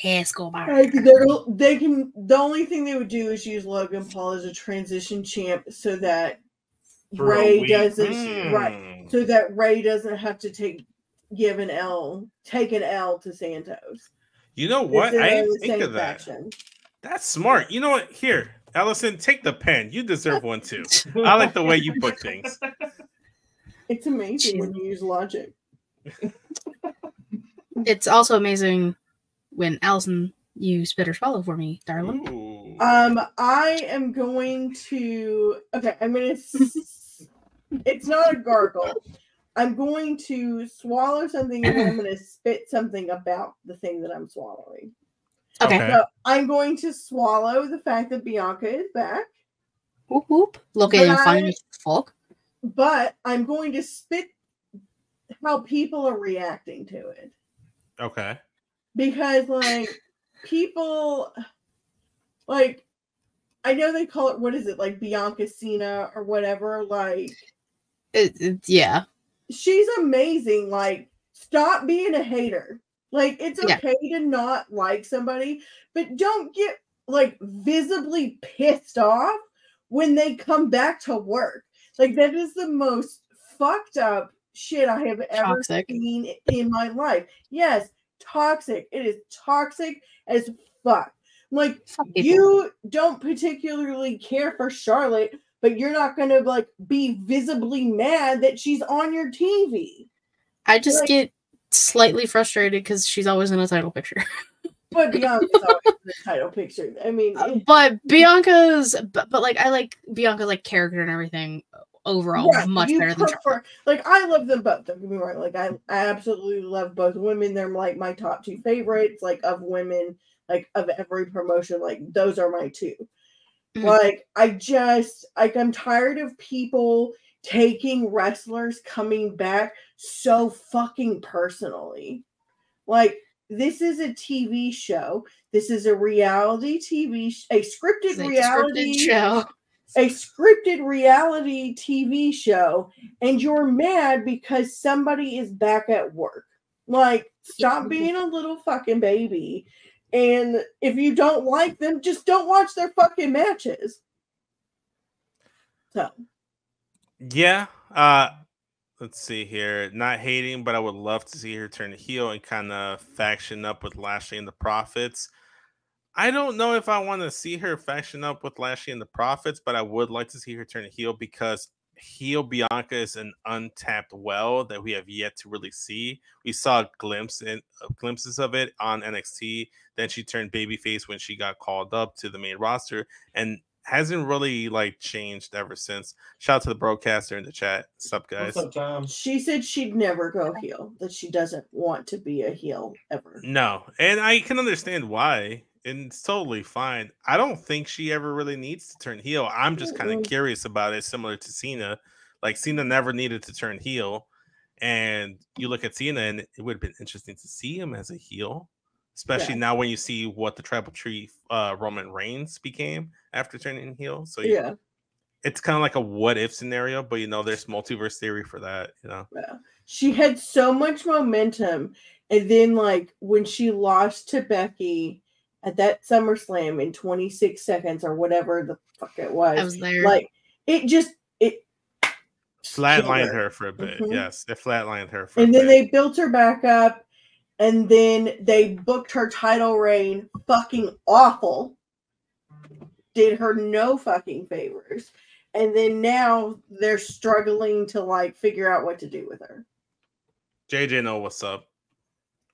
Escobar. Like, the only thing they would do is use Logan Paul as a transition champ so that Ray doesn't so that Ray doesn't have to take an L to Santos. You know what? I didn't think of that. Faction. That's smart. You know what? Here, Allison, take the pen. You deserve one too. I like the way you put things. It's amazing when you use logic. It's also amazing when Allison, you spit or swallow for me, darling. Ooh. I am going to. Okay, I'm gonna. It's not a gargle. I'm going to swallow something and then I'm going to spit something about the thing that I'm swallowing. Okay. So I'm going to swallow the fact that Bianca is back. Whoop whoop. Located fine folk. But I'm going to spit how people are reacting to it. Okay. Because, like, people, like, I know they call it, what is it, like Bianca Cena or whatever, like. Yeah. She's amazing. Like, stop being a hater. Like, it's okay to not like somebody, but don't get, like, visibly pissed off when they come back to work. Like, that is the most fucked up shit I have ever seen in my life. Yes, toxic. It is toxic as fuck. Like, you don't particularly care for Charlotte, but you're not going to, like, be visibly mad that she's on your TV. I just get slightly frustrated because she's always in a title picture. But Bianca's always in the title picture. I mean, but Bianca's, but like, I like Bianca's like character and everything overall much better than Charlotte. Like, I love them both. Don't get me wrong. Like, I absolutely love both women. They're like my top 2 favorites, like, of women, like, of every promotion. Like, those are my 2. Mm-hmm. Like, I'm tired of people taking wrestlers coming back so fucking personally. Like, this is a TV show. This is a reality TV, a scripted reality TV show, and you're mad because somebody is back at work. Like, stop being a little fucking baby. And if you don't like them, just don't watch their fucking matches. So. Yeah. Let's see here. Not hating, but I would love to see her turn heel and kind of faction up with Lashley and the Profits. I don't know if I want to see her faction up with Lashley and the Profits, but I would like to see her turn heel because heel Bianca is an untapped well that we have yet to really see. We saw glimpses of it on NXT. Then she turned babyface when she got called up to the main roster and hasn't really like changed ever since. Shout out to the broadcaster in the chat. What's up, guys? What's up, Tom? She said she'd never go heel, that she doesn't want to be a heel ever. No, and I can understand why. and it's totally fine. I don't think she ever really needs to turn heel. I'm just kind of curious about it, similar to Cena. Like Cena never needed to turn heel, and you look at Cena, and it would have been interesting to see him as a heel, especially now when you see what the Tribal Chief Roman Reigns became after turning heel. So it's kind of like a what if scenario, but there's multiverse theory for that. She had so much momentum, and then like when she lost to Becky at that SummerSlam in 26 seconds or whatever the fuck it was, I was there. Like it flatlined her for a bit. Yes, it flatlined her for and a then bit. they built her back up, and then they booked her title reign fucking awful. Did her no fucking favors. And then now they're struggling to like figure out what to do with her. JJ know what's up.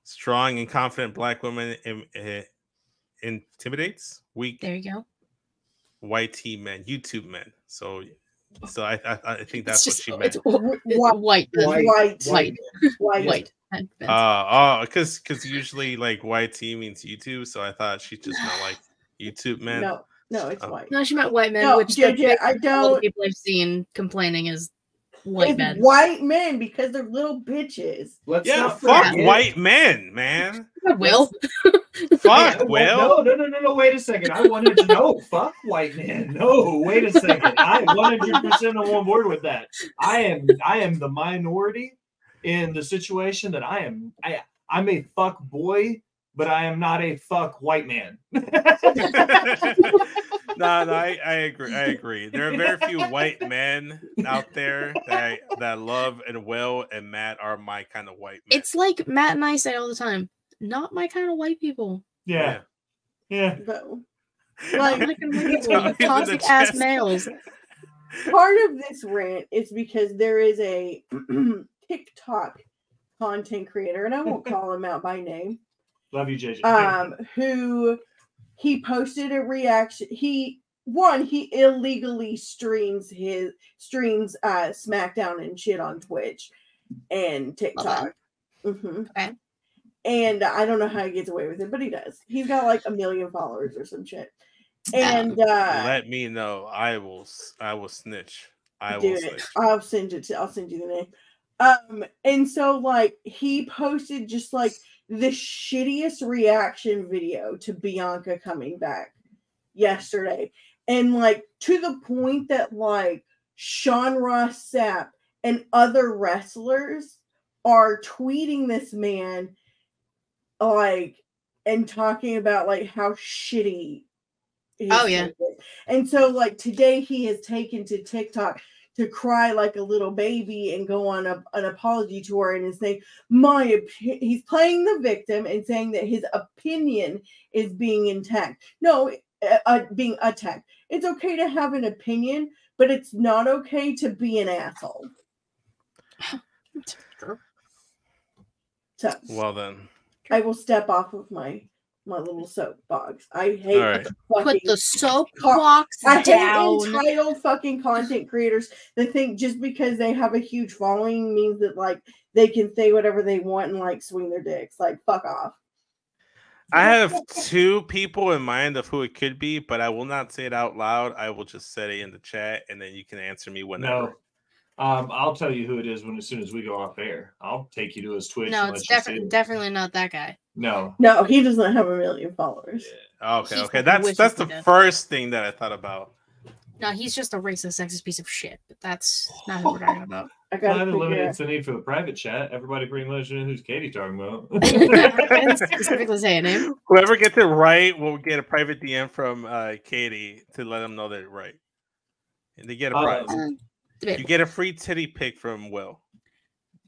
Strong and confident black woman intimidates weak. There you go. White tea men, YouTube men. So I think that's what she meant. It's white. Because usually like white tea means YouTube. So I thought she just meant like YouTube men. No, it's white. No, she meant white men, No, which JJ, I don't. People I've seen complaining is white men. White men because they're little bitches. Fuck white men, man. Will. Fuck Will. No. Wait a second. I wanted to know. Fuck white men. No, wait a second. I 100% on board with that. I am the minority in the situation that I'm a fuck boy, but I am not a fuck white man. No, I agree. There are very few white men out there that love and Will and Matt are my kind of white men. It's like Matt and I say all the time, not my kind of white people. Yeah. No. Like toxic ass males. Part of this rant is because there is a TikTok content creator, and I won't call him out by name. Love you, JJ. Who he posted a reaction. He illegally streams SmackDown and shit on Twitch and TikTok. Okay. And I don't know how he gets away with it, but he does. He's got like 1 million followers or some shit. And let me know. I will snitch. I will snitch. I'll send you the name. And so like he posted just like the shittiest reaction video to Bianca coming back yesterday. And like to the point that like Sean Ross Sapp and other wrestlers are tweeting this man like and talking about like how shitty is. And so like today he has taken to TikTok to cry like a little baby and go on an apology tour and is saying he's playing the victim and saying that his opinion is being attacked. No, being attacked. It's okay to have an opinion, but it's not okay to be an asshole. So, well then, I will step off of my little soapbox. I hate put the soapbox down. I hate entitled fucking content creators that think just because they have a huge following means that like they can say whatever they want and like swing their dicks. Like fuck off. I have 2 people in mind of who it could be, but I will not say it out loud. I will just say it in the chat, and then you can answer me whenever. No. I'll tell you who it is as soon as we go off air. I'll take you to his Twitch. No, it's definitely not that guy. No, he doesn't have 1 million followers. Yeah. Okay. That's the first thing that I thought about. No, he's just a racist, sexist piece of shit. But that's not who we're talking about. I got eliminated the need for the private chat. Everybody pretty much knows who's Katie talking about. Specifically say a name. Whoever gets it right will get a private DM from Katie to let them know that it's right, and they get a prize. You get a free titty pic from Will.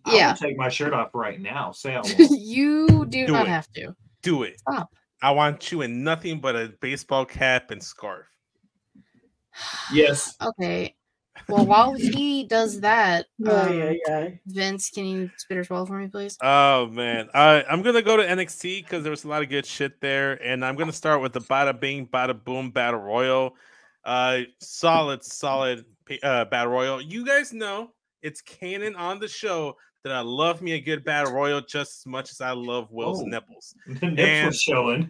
I'll take my shirt off right now. Say I won't. You do not have to. Do it. Stop. I want you in nothing but a baseball cap and scarf. Yes. Okay. Well, while he does that, yeah. Vince, can you spit or swallow for me, please? Oh man, I'm gonna go to NXT because there was a lot of good shit there, and I'm gonna start with the Bada Bing, Bada Boom Battle Royal. Solid Battle Royal. You guys know it's canon on the show that I love me a good Battle Royal just as much as I love Will's nipples. The nipples showing.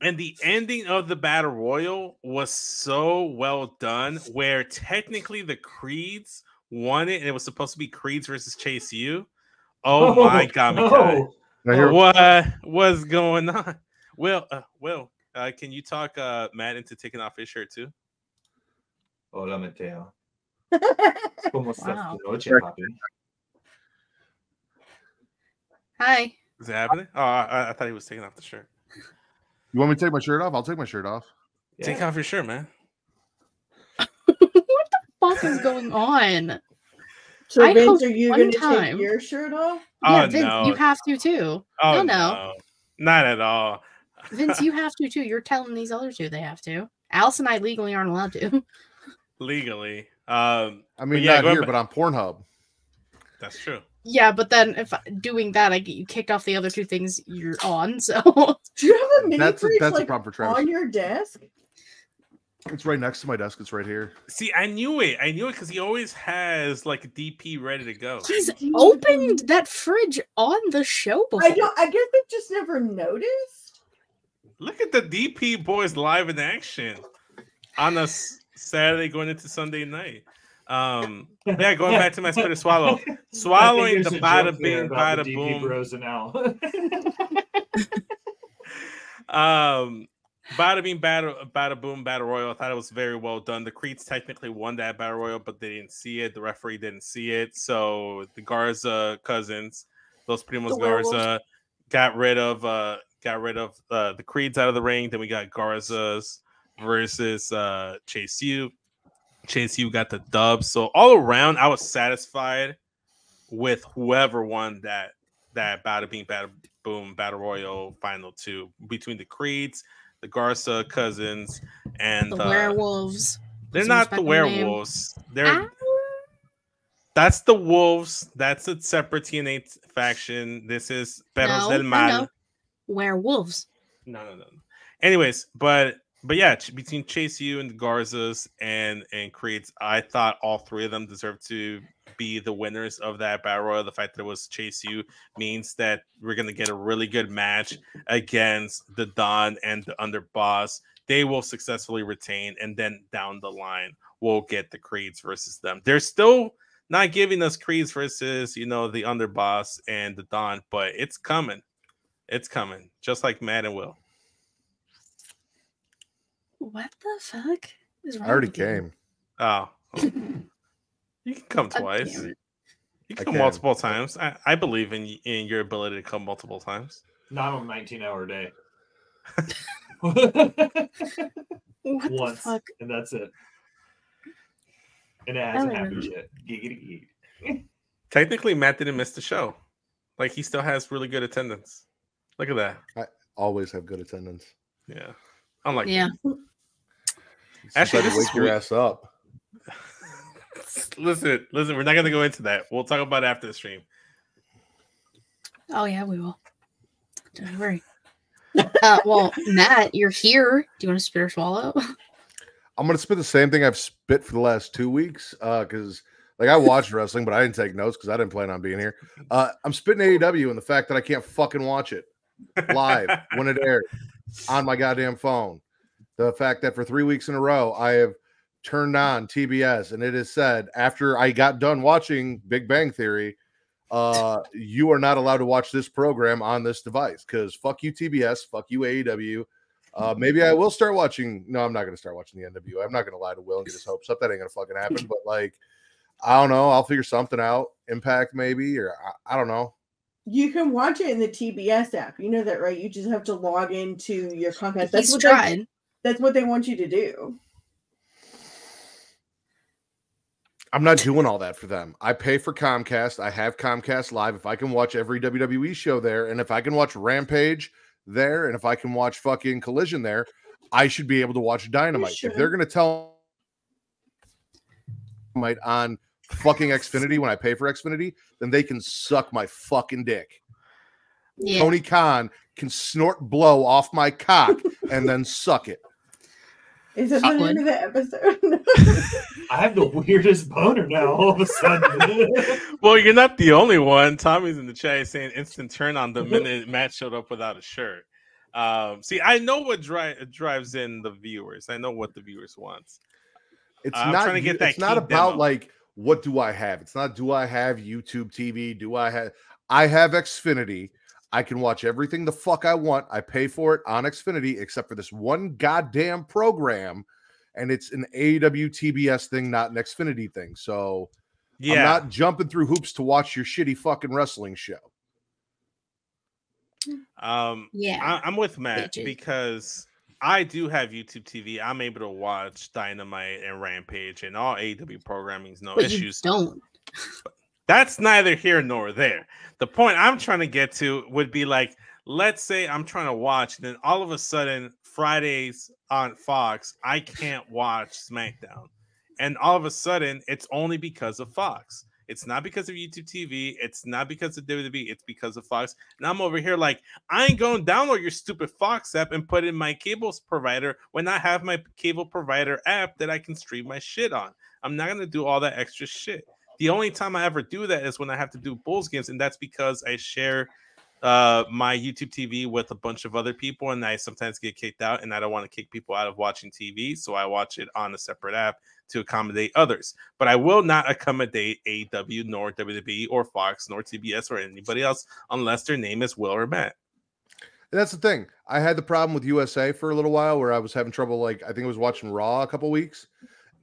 And the ending of the Battle Royal was so well done, where technically the Creeds won it, and it was supposed to be Creeds versus Chase U. Oh my God, what was going on? Will, can you talk Matt into taking off his shirt too? Hola, Mateo. Wow. Hi. Is it happening? Oh, I thought he was taking off the shirt. You want me to take my shirt off? I'll take my shirt off. Yeah. Take off your shirt, man. What the fuck is going on? So, Vince, are you going to take your shirt off? Yeah, Vince, you have to too. Oh, no. Not at all. Vince, you have to too. You're telling these other two they have to. Alice and I legally aren't allowed to. Legally. I mean, not here, but on Pornhub. That's true. Yeah, but then if doing that, I get you kicked off the other two things you're on. So do you have a mini fridge a problem for Travis. on your desk? It's right next to my desk. It's right here. See, I knew it because he always has like a DP ready to go. He's opened that fridge on the show before. I guess I just never noticed. Look at the DP boys live in action on a Saturday going into Sunday night. Yeah, going back to my spitter swallow. Swallowing the bada bing, bada boom. Bros and Al. Bada bing, bada boom, battle royal. I thought it was very well done. The Creeds technically won that battle royal, but they didn't see it. The referee didn't see it. So the Garza cousins, those Primos Garza, got rid of the Creeds out of the ring. Then we got Garza's versus Chase U. Chase U got the dub. So all around, I was satisfied with whoever won that Bada Bing, Bada Boom Battle Royal Final 2 between the Creeds, the Garza cousins, and the werewolves. They're not the werewolves. That's the wolves. That's a separate TNA faction. This is Perros del Mal. Werewolves. No. Anyways, but yeah, between Chase U and the Garzas and Creeds, I thought all three of them deserved to be the winners of that battle royal. The fact that it was Chase U means that we're going to get a really good match against the Don and the Underboss. They will successfully retain, and then down the line, we'll get the Creeds versus them. They're still not giving us Creeds versus, the Underboss and the Don, but it's coming. It's coming, just like Matt and Will. What the fuck is wrong? I already came. Oh. You can come twice. You can come multiple times. I believe in your ability to come multiple times. Not on a 19-hour day. Once, the fuck? and that's it. And it hasn't happened yet. Giggity. Technically, Matt didn't miss the show. Like, he still has really good attendance. Look at that. I always have good attendance. Yeah. Unlike Actually, wake your ass up. Listen, we're not going to go into that. We'll talk about it after the stream. Oh, yeah, we will. Don't worry. Well, Matt, you're here. Do you want to spit or swallow? I'm going to spit the same thing I've spit for the last 2 weeks because, I watched wrestling, but I didn't take notes because I didn't plan on being here. I'm spitting AEW and the fact that I can't fucking watch it live when it airs on my goddamn phone. The fact that for 3 weeks in a row, I have turned on TBS and it is said after I got done watching Big Bang Theory, you are not allowed to watch this program on this device because fuck you TBS, fuck you AEW. Maybe I will start watching. No, I'm not going to start watching the NWO. I'm not going to lie to Will and get his hopes up. That ain't going to fucking happen. But I don't know. I'll figure something out. Impact maybe, or I don't know. You can watch it in the TBS app. You know that, right? You just have to log into your Comcast. That's what they want you to do. I'm not doing all that for them. I pay for Comcast. I have Comcast Live. If I can watch every WWE show there, and if I can watch Rampage there, and if I can watch fucking Collision there, I should be able to watch Dynamite. If they're going to tell Dynamite on fucking Xfinity when I pay for Xfinity, then they can suck my fucking dick. Yeah. Tony Khan can snort blow off my cock and then suck it. Is that the name of the episode? I have the weirdest boner now all of a sudden. Well, you're not the only one. Tommy's in the chat saying instant turn on the minute Matt showed up without a shirt. See, I know what drives in the viewers. I know what the viewers want. It's I'm not trying to get that it's not key about demo. like what do I have? It's not do I have YouTube TV? I have Xfinity. I can watch everything the fuck I want. I pay for it on Xfinity, except for this one goddamn program, and it's an AEW TBS thing, not an Xfinity thing. So I'm not jumping through hoops to watch your shitty fucking wrestling show. I'm with Matt because I do have YouTube TV. I'm able to watch Dynamite and Rampage and all AEW programming, no issues. You don't. That's neither here nor there. The point I'm trying to get to would be like, let's say I'm trying to watch, and then all of a sudden, Fridays on Fox, I can't watch SmackDown. And all of a sudden, it's only because of Fox. It's not because of YouTube TV. It's not because of WWE. It's because of Fox. And I'm over here like, I ain't going to download your stupid Fox app and put in my cable provider when I have my cable provider app that I can stream my shit on. I'm not going to do all that extra shit. The only time I ever do that is when I have to do Bulls games, and that's because I share my YouTube TV with a bunch of other people, and I sometimes get kicked out, and I don't want to kick people out of watching TV, so I watch it on a separate app to accommodate others. But I will not accommodate AEW, nor WWE, or Fox, nor TBS, or anybody else unless their name is Will or Matt. And that's the thing. I had the problem with USA for a little while where I was having trouble. Like, I think I was watching Raw a couple weeks,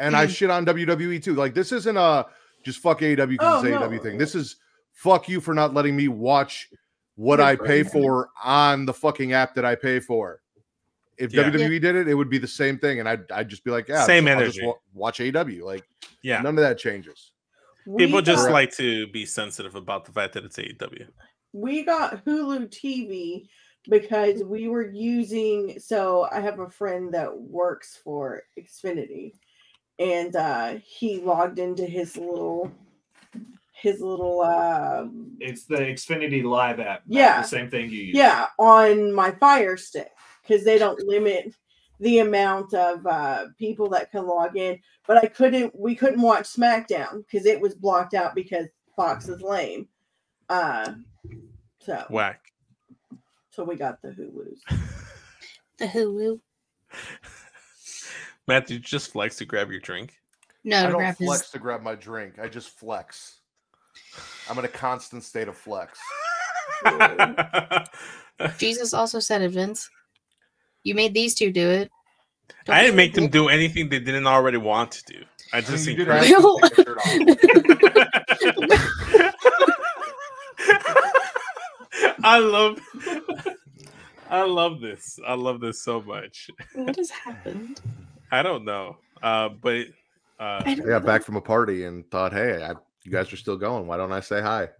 and I shit on WWE too. Like, this isn't a just fuck AEW because it's AEW thing. This is fuck you for not letting me watch what I pay for on the fucking app that I pay for. If WWE did it, it would be the same thing, and I'd just be like, yeah, same I'll energy. just watch AEW. Like, yeah, none of that changes. People just like to be sensitive about the fact that it's AEW. We got Hulu TV because we were using. So I have a friend that works for Xfinity, and he logged into his little. It's the Xfinity Live app. Yeah, the same thing you use. Yeah, on my Fire Stick because they don't limit the amount of people that can log in. But we couldn't watch SmackDown because it was blocked out because Fox is lame. So whack. So we got the Hulus. The Hulu. Matt, did you just flex to grab your drink? No, I don't flex to grab my drink. I just flex. I'm in a constant state of flex. Jesus also said it, Vince. You made these two do it. I didn't make them do anything they didn't already want to do. I just think I love this. I love this so much. What has happened? I don't know. But I got back from a party and thought, hey, you guys are still going. Why don't I say hi?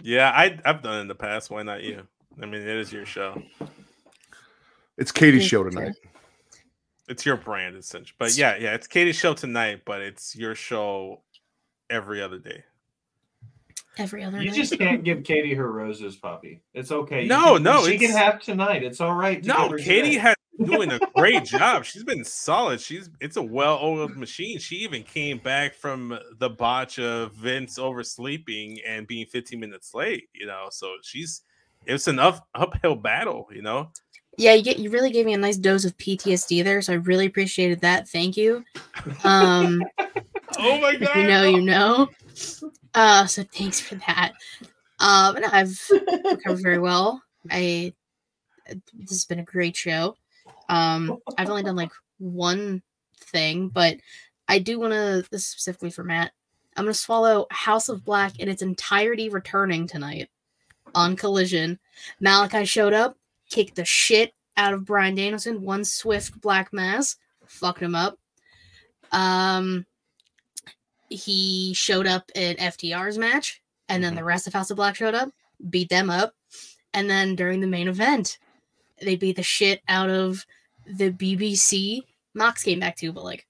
Yeah, I've done it in the past. Why not you? I mean, it is your show. It's Katie's show tonight. It's your brand, essentially. But yeah, it's Katie's show tonight, but it's your show every other day. Every other You night. just can't give Katie her roses, Poppy. It's okay. No, she can have tonight. It's all right. No, Katie has been doing a great job. She's been solid. It's a well-oiled machine. She even came back from the botch of Vince oversleeping and being 15 minutes late, so it's an uphill battle, Yeah, you really gave me a nice dose of PTSD there, so I really appreciated that. Thank you. Oh my god! You know. So thanks for that. And I've recovered very well. This has been a great show. I've only done like one thing, but I do want to. This is specifically for Matt. I'm gonna swallow House of Black in its entirety returning tonight on Collision. Malachi showed up, kicked the shit out of Bryan Danielson. One swift black mass, fucked him up. He showed up in FTR's match, and then the rest of House of Black showed up, beat them up, and then during the main event, they beat the shit out of the BBC. Mox came back too, but like,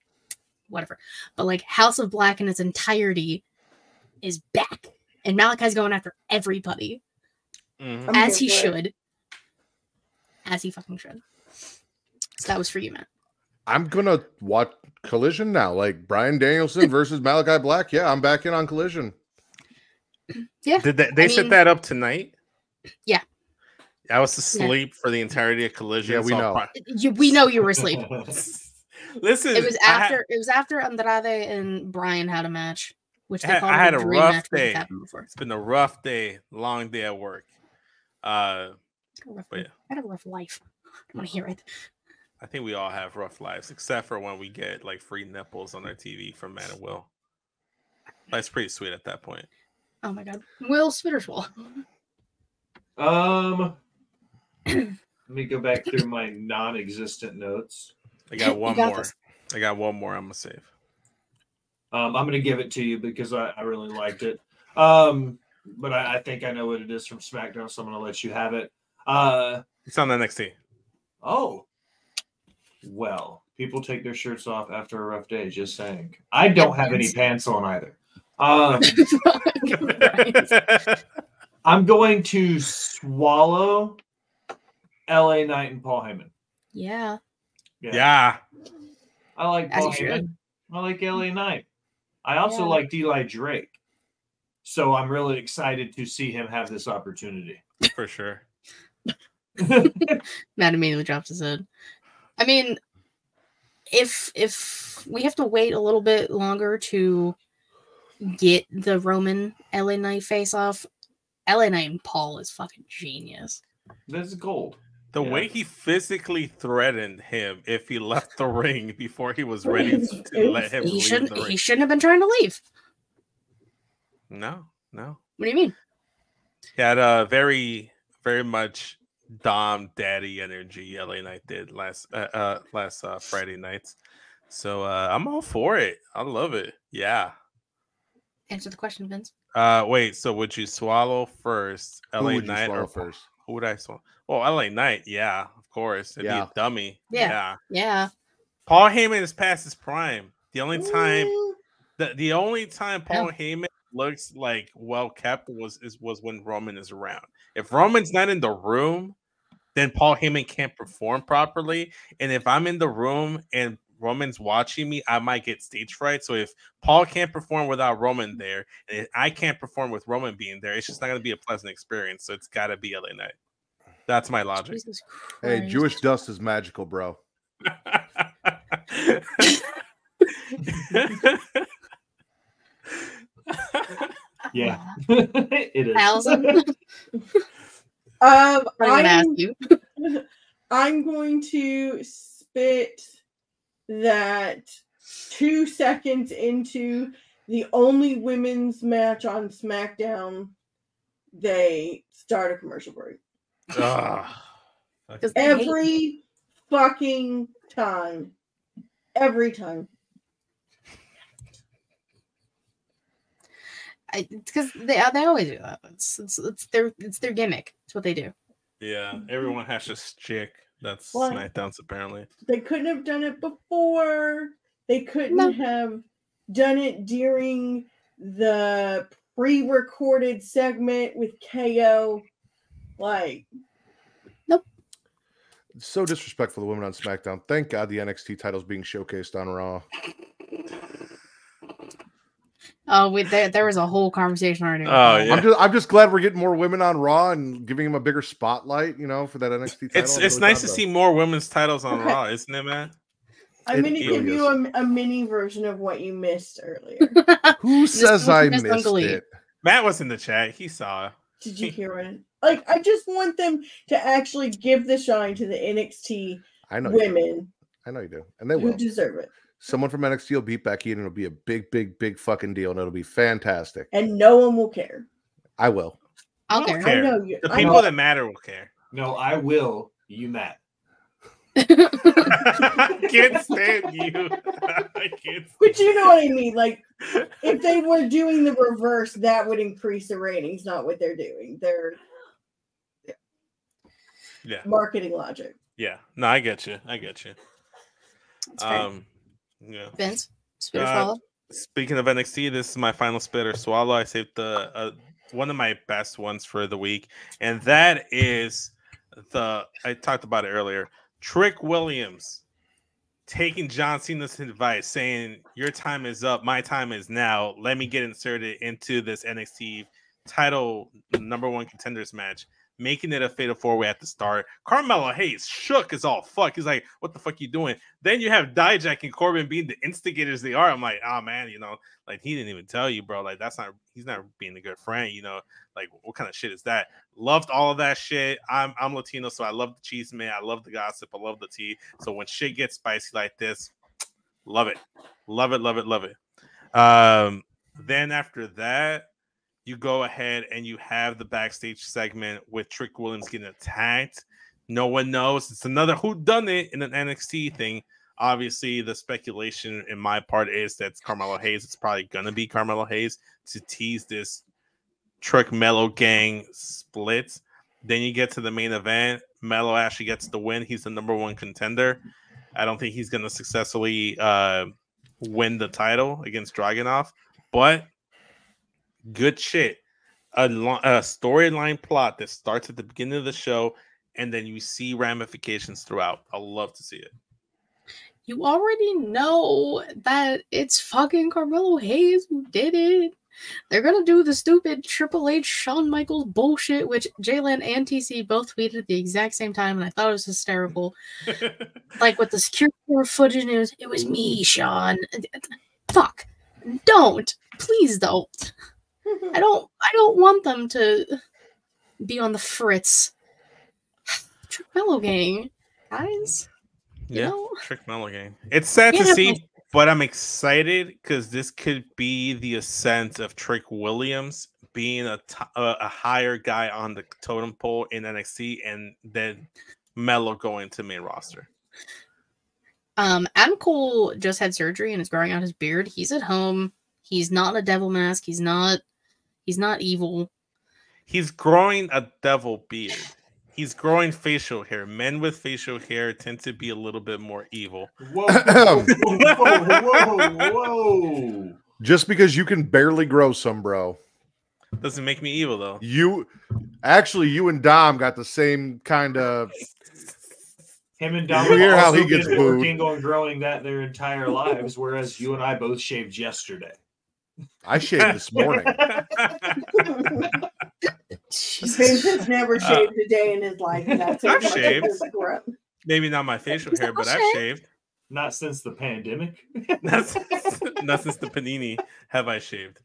whatever. But like, House of Black in its entirety is back, and Malachi's going after everybody, as he should, as he fucking should. So that was for you, Matt. I'm gonna watch Collision now, like Bryan Danielson versus Malachi Black. Yeah, I'm back in on Collision. Yeah, did they set that up tonight? Yeah. I was asleep for the entirety of Collision. Yeah, we know. We know you were asleep. Listen, It was after Andrade and Brian had a match, which they called I had a dream rough match, which has day. happened before. It's been a rough day, long day at work. I had a rough life. I want to hear it. I think we all have rough lives, except for when we get like free nipples on our TV from Matt and Will. That's pretty sweet at that point. Oh my god, Will Spitterswall. Let me go back through my non-existent notes. I got one more. This. I got one more. I'm gonna save. I'm gonna give it to you because I really liked it. But I think I know what it is from SmackDown, so I'm gonna let you have it. It's on NXT. Oh, well, people take their shirts off after a rough day. Just saying. I don't have any pants on either. I'm going to swallow LA Knight and Paul Heyman. Yeah. Yeah. I like As Paul you Heyman. should. I like LA Knight. I also like Eli Drake. So I'm really excited to see him have this opportunity. For sure. Matt immediately drops his head. I mean, if we have to wait a little bit longer to get the Roman LA Knight face off, LA Knight and Paul is fucking genius. That's gold. The way he physically threatened him if he left the ring before he was ready to let him leave the ring. He shouldn't have been trying to leave. No. What do you mean? He had a very, very much Dom Daddy energy. LA Knight did last Friday nights. So I'm all for it. I love it. Yeah. Answer the question, Vince. Wait. So would you swallow first, LA Knight, or first? Who would I swallow? Oh, LA Knight. Yeah, of course. It'd be a dummy. Yeah. Paul Heyman is past his prime. The only time Paul Heyman looks like well kept was when Roman is around. If Roman's not in the room, then Paul Heyman can't perform properly. And if I'm in the room and Roman's watching me, I might get stage fright. So if Paul can't perform without Roman there, and I can't perform with Roman being there, it's just not going to be a pleasant experience. So it's got to be LA Knight. That's my logic. Hey, Jewish dust is magical, bro. Yeah, it is. Allison? I'm gonna ask you. I'm going to spit that 2 seconds into the only women's match on SmackDown, they start a commercial break. Every fucking time. Every time. Because they always do that. It's their gimmick. It's what they do. Yeah, everyone has this chick that's SmackDown's apparently. They couldn't have done it before. They couldn't have done it during the pre-recorded segment with KO. Nope. It's so disrespectful to women on SmackDown. Thank God the NXT title's being showcased on Raw. Oh, there was a whole conversation already. Oh, yeah. I'm just glad we're getting more women on Raw and giving them a bigger spotlight, for that NXT title. It's nice to see more women's titles on Raw, isn't it, man? I'm going to give you a mini version of what you missed earlier. Who says I missed it? Matt was in the chat. He saw. Did you hear it? I just want them to actually give the shine to the NXT women. I know you do. And they will. Who deserve it. Someone from NXT will beat Becky and it'll be a big, big, big fucking deal. And it'll be fantastic. And no one will care. I will. I'll care. I know you. The people that matter will care. No, I will. You, Matt. I can't stand you. I can't. But you know what I mean. If they were doing the reverse, that would increase the ratings. Not what they're doing. They're marketing logic. Yeah. No, I get you. Yeah. Vince, spit or swallow. Speaking of NXT, this is my final spit or swallow. I saved the one of my best ones for the week, and that is I talked about it earlier. Trick Williams taking John Cena's advice, saying, "Your time is up, my time is now. Let me get inserted into this NXT title #1 contenders match." making it a fatal 4-way at the start. Carmelo Hayes shook as all fuck. He's like, what the fuck you doing? Then you have Dijak and Corbin being the instigators they are. I'm like, oh man, like he didn't even tell you, bro. Like he's not being a good friend, like what kind of shit is that? Loved all of that shit. I'm Latino, so I love the cheese man. I love the gossip. I love the tea. So when shit gets spicy like this, love it. Love it, love it, love it. Then after that, you go ahead and you have the backstage segment with Trick Williams getting attacked. No one knows. It's another whodunit in an NXT thing. Obviously, the speculation in my part is that it's Carmelo Hayes. It's probably going to be Carmelo Hayes to tease this Trick Melo gang split. Then you get to the main event. Melo actually gets the win. He's the #1 contender. I don't think he's going to successfully win the title against Dragunov, but good shit. A storyline plot that starts at the beginning of the show, and then you see ramifications throughout. I love to see it. You already know that it's fucking Carmelo Hayes who did it. They're gonna do the stupid Triple H Shawn Michaels bullshit, which Jalen and TC both tweeted at the exact same time, and I thought it was hysterical. Like with the security footage, and it was me, Shawn. Fuck. Don't. Please don't. I don't want them to be on the fritz. Trick Mello gang, guys. Yeah, Trick Mello gang. It's sad to see, but I'm excited because this could be the ascent of Trick Williams being a higher guy on the totem pole in NXT, and then Mello going to main roster. Adam Cole just had surgery and is growing out his beard. He's at home. He's not in a devil mask. He's not evil. He's growing a devil beard. He's growing facial hair. Men with facial hair tend to be a little bit more evil. Whoa, whoa. Just because you can barely grow some, bro, doesn't make me evil, though. You and Dom got the same kind of. Him and Dom hear how he also gets been booed. working on growing that their entire lives, whereas you and I both shaved yesterday. I shaved this morning. Vince has never shaved a day in his life. And that's I've shaved. Maybe not my facial hair, but I've shaved. Not since the pandemic. Not since the panini have I shaved.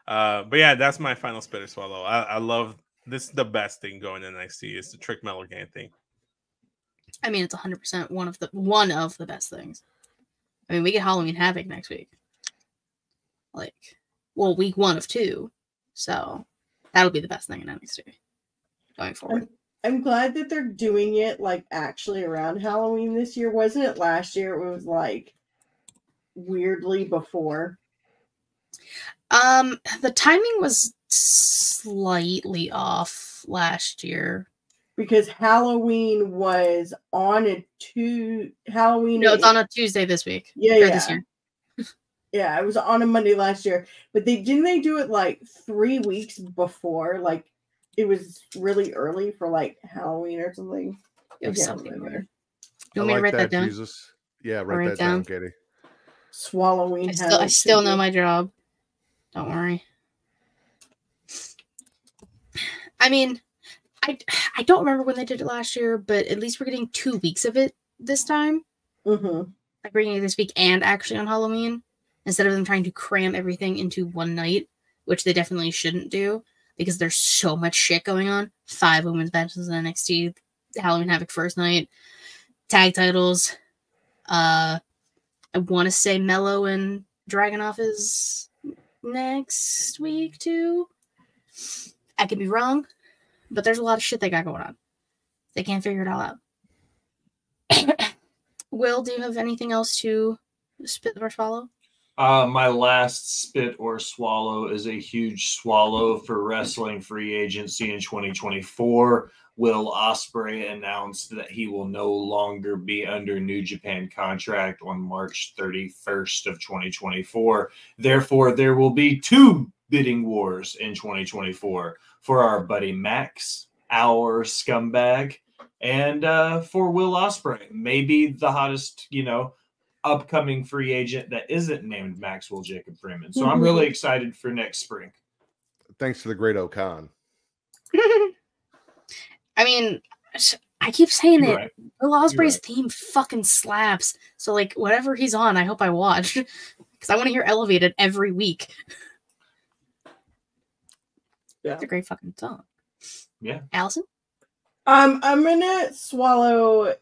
But yeah, that's my final spit or swallow. I love this. Is the best thing going in NXT is the Trick Mello gang thing. I mean, it's 100% one of the best things. I mean, we get Halloween Havoc next week. Week 1 of 2. So that'll be the best thing in NXT going forward. I'm glad that they're doing it actually around Halloween this year. Wasn't it last year? It was weirdly before. The timing was slightly off last year. Because Halloween was on a Halloween. No, it's on a Tuesday this week. This year. Yeah, it was on a Monday last year. But they do it 3 weeks before. It was really early for Halloween or something. It was something weird. You I want me to write that down? Jesus. Yeah, write that down, Katie. Swallowing. I still know my job. Don't worry. I mean, I don't remember when they did it last year, but at least we're getting 2 weeks of it this time. Mm-hmm. We're getting it this week and actually on Halloween, instead of them trying to cram everything into one night, which they definitely shouldn't do because there's so much shit going on. 5 women's matches in NXT, Halloween Havoc first night, tag titles. I want to say Mello and Dragunov is next week too. I could be wrong. But there's a lot of shit they got going on. They can't figure it all out. Will, do you have anything else to spit or swallow? My last spit or swallow is a huge swallow for wrestling free agency in 2024. Will Ospreay announced that he will no longer be under New Japan contract on March 31st of 2024. Therefore, there will be 2 bidding wars in 2024 for our buddy Max, our scumbag, and for Will Ospreay, maybe the hottest, upcoming free agent that isn't named Maxwell Jacob Freeman. So I'm really excited for next spring. Thanks to the great Okan. I mean, I keep saying You're it. right. Will Ospreay's right. theme fucking slaps. So, like, whatever he's on, I hope I watch. Because I want to hear Elevated every week. Yeah. It's a great fucking song. Yeah. Allison? I'm gonna swallow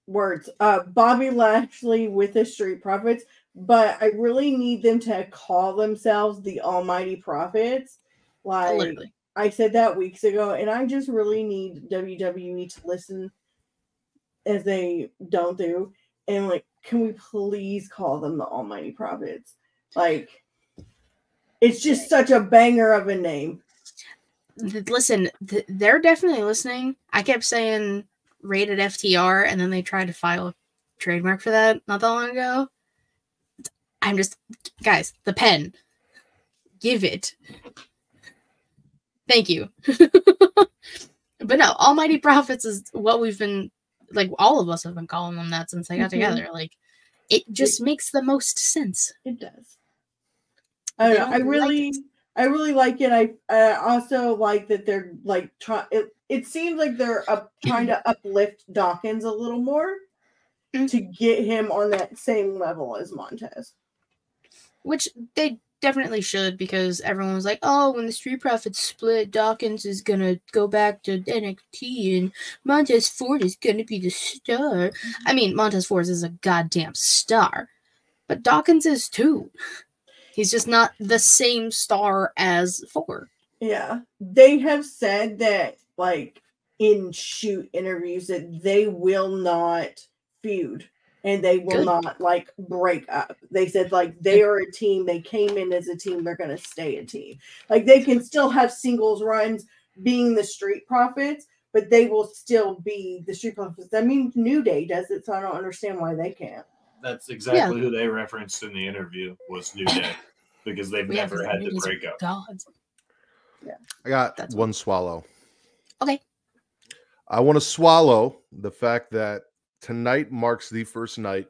words. Bobby Lashley with the Street Profits, but I really need them to call themselves the Almighty Prophets. Like Literally. I said that weeks ago, and I just really need WWE to listen as they don't do. And like, can we please call them the Almighty Prophets? Like, it's just such a banger of a name. Listen, they're definitely listening. I kept saying rated FTR, and then they tried to file a trademark for that not that long ago. I'm just, guys, the pen. Give it. Thank you. But no, Almighty Prophets is what we've been, like, all of us have been calling them that since they got together. Like, it just makes the most sense. It does. I really like it. I also like that they're like it seems like they're trying to uplift Dawkins a little more to get him on that same level as Montez. Which they definitely should, because everyone was like, oh, when the Street Profits split, Dawkins is gonna go back to NXT and Montez Ford is gonna be the star. I mean, Montez Ford is a goddamn star, but Dawkins is too. He's just not the same star as Ford. Yeah. They have said that, like, in shoot interviews, that they will not feud and they will not, like, break up. They said, like, they are a team. They came in as a team. They're going to stay a team. Like, they can still have singles runs being the Street Profits, but they will still be the Street Profits. I mean, New Day does it, so I don't understand why they can't. That's exactly who they referenced in the interview was New Day, because they've never had to break up. Gods. Yeah. I got one swallow. Okay. I want to swallow the fact that tonight marks the first night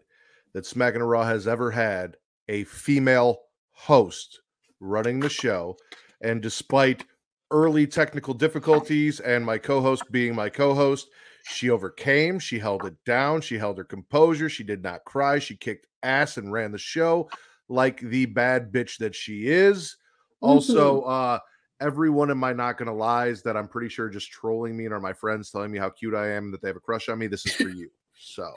that Smackin' It Raw has ever had a female host running the show. And despite early technical difficulties and my co-host being my co-host, she overcame, she held it down, she held her composure, she did not cry, she kicked ass and ran the show like the bad bitch that she is. Also, everyone in my Not Gonna Lies that I'm pretty sure just trolling me and are my friends telling me how cute I am, that they have a crush on me, this is for you. So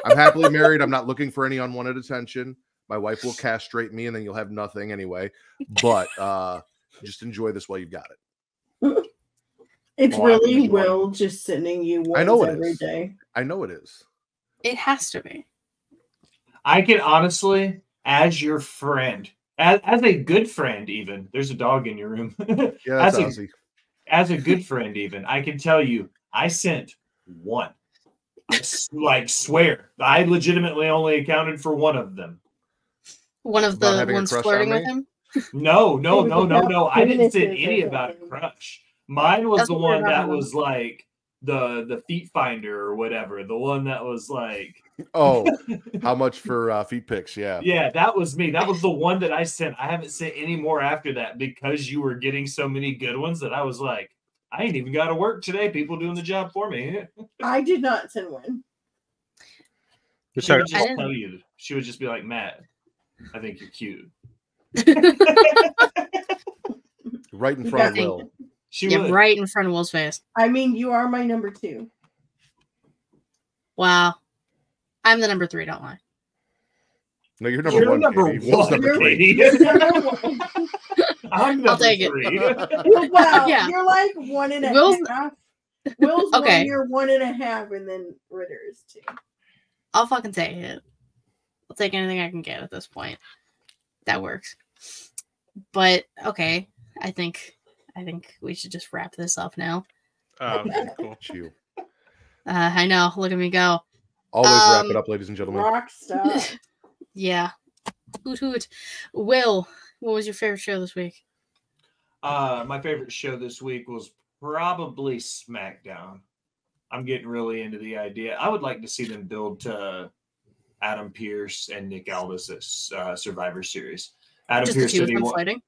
I'm happily married. I'm not looking for any unwanted attention. My wife will castrate me and then you'll have nothing anyway. But just enjoy this while you've got it. It's really Will just sending you I know it every is. day. I know it is. It has to be. I can honestly, as your friend, as a good friend, even there's a dog in your room. Yeah, that's Ozzy. As a good friend, even I can tell you, I sent one. Like, swear, I legitimately only accounted for one of them. One of the ones flirting with him? No. I didn't send any about a crush. Mine was the one that was like the feet finder or whatever. The one that was like, oh, how much for feet pics? Yeah. Yeah, that was me. That was the one that I sent. I haven't sent any more after that because you were getting so many good ones that I was like, I ain't even got to work today. People doing the job for me. I did not send one. She would just tell you. She would just be like, Matt, I think you're cute. Right in front of Will. Right in front of Will's face. I mean, you are my number 2. Wow. I'm the number 3, don't lie. No, you're number 1. Number Katie. 1. Will's number 3. I'm number I'll take 3. It. Wow, yeah. You're like 1.5. Will's okay. 1, you're 1.5, and then Ritter is 2. I'll fucking take it. I'll take anything I can get at this point. That works. But okay, I think we should just wrap this up now. Okay, cool. You. I know. Look at me go. Always wrap it up, ladies and gentlemen. Rock star. Yeah. Hoot hoot. Will, what was your favorite show this week? My favorite show this week was probably SmackDown. I'm getting really into the idea. I would like to see them build to Adam Pearce and Nick Aldis' Survivor Series. Adam Just Pearce the two said of them fighting.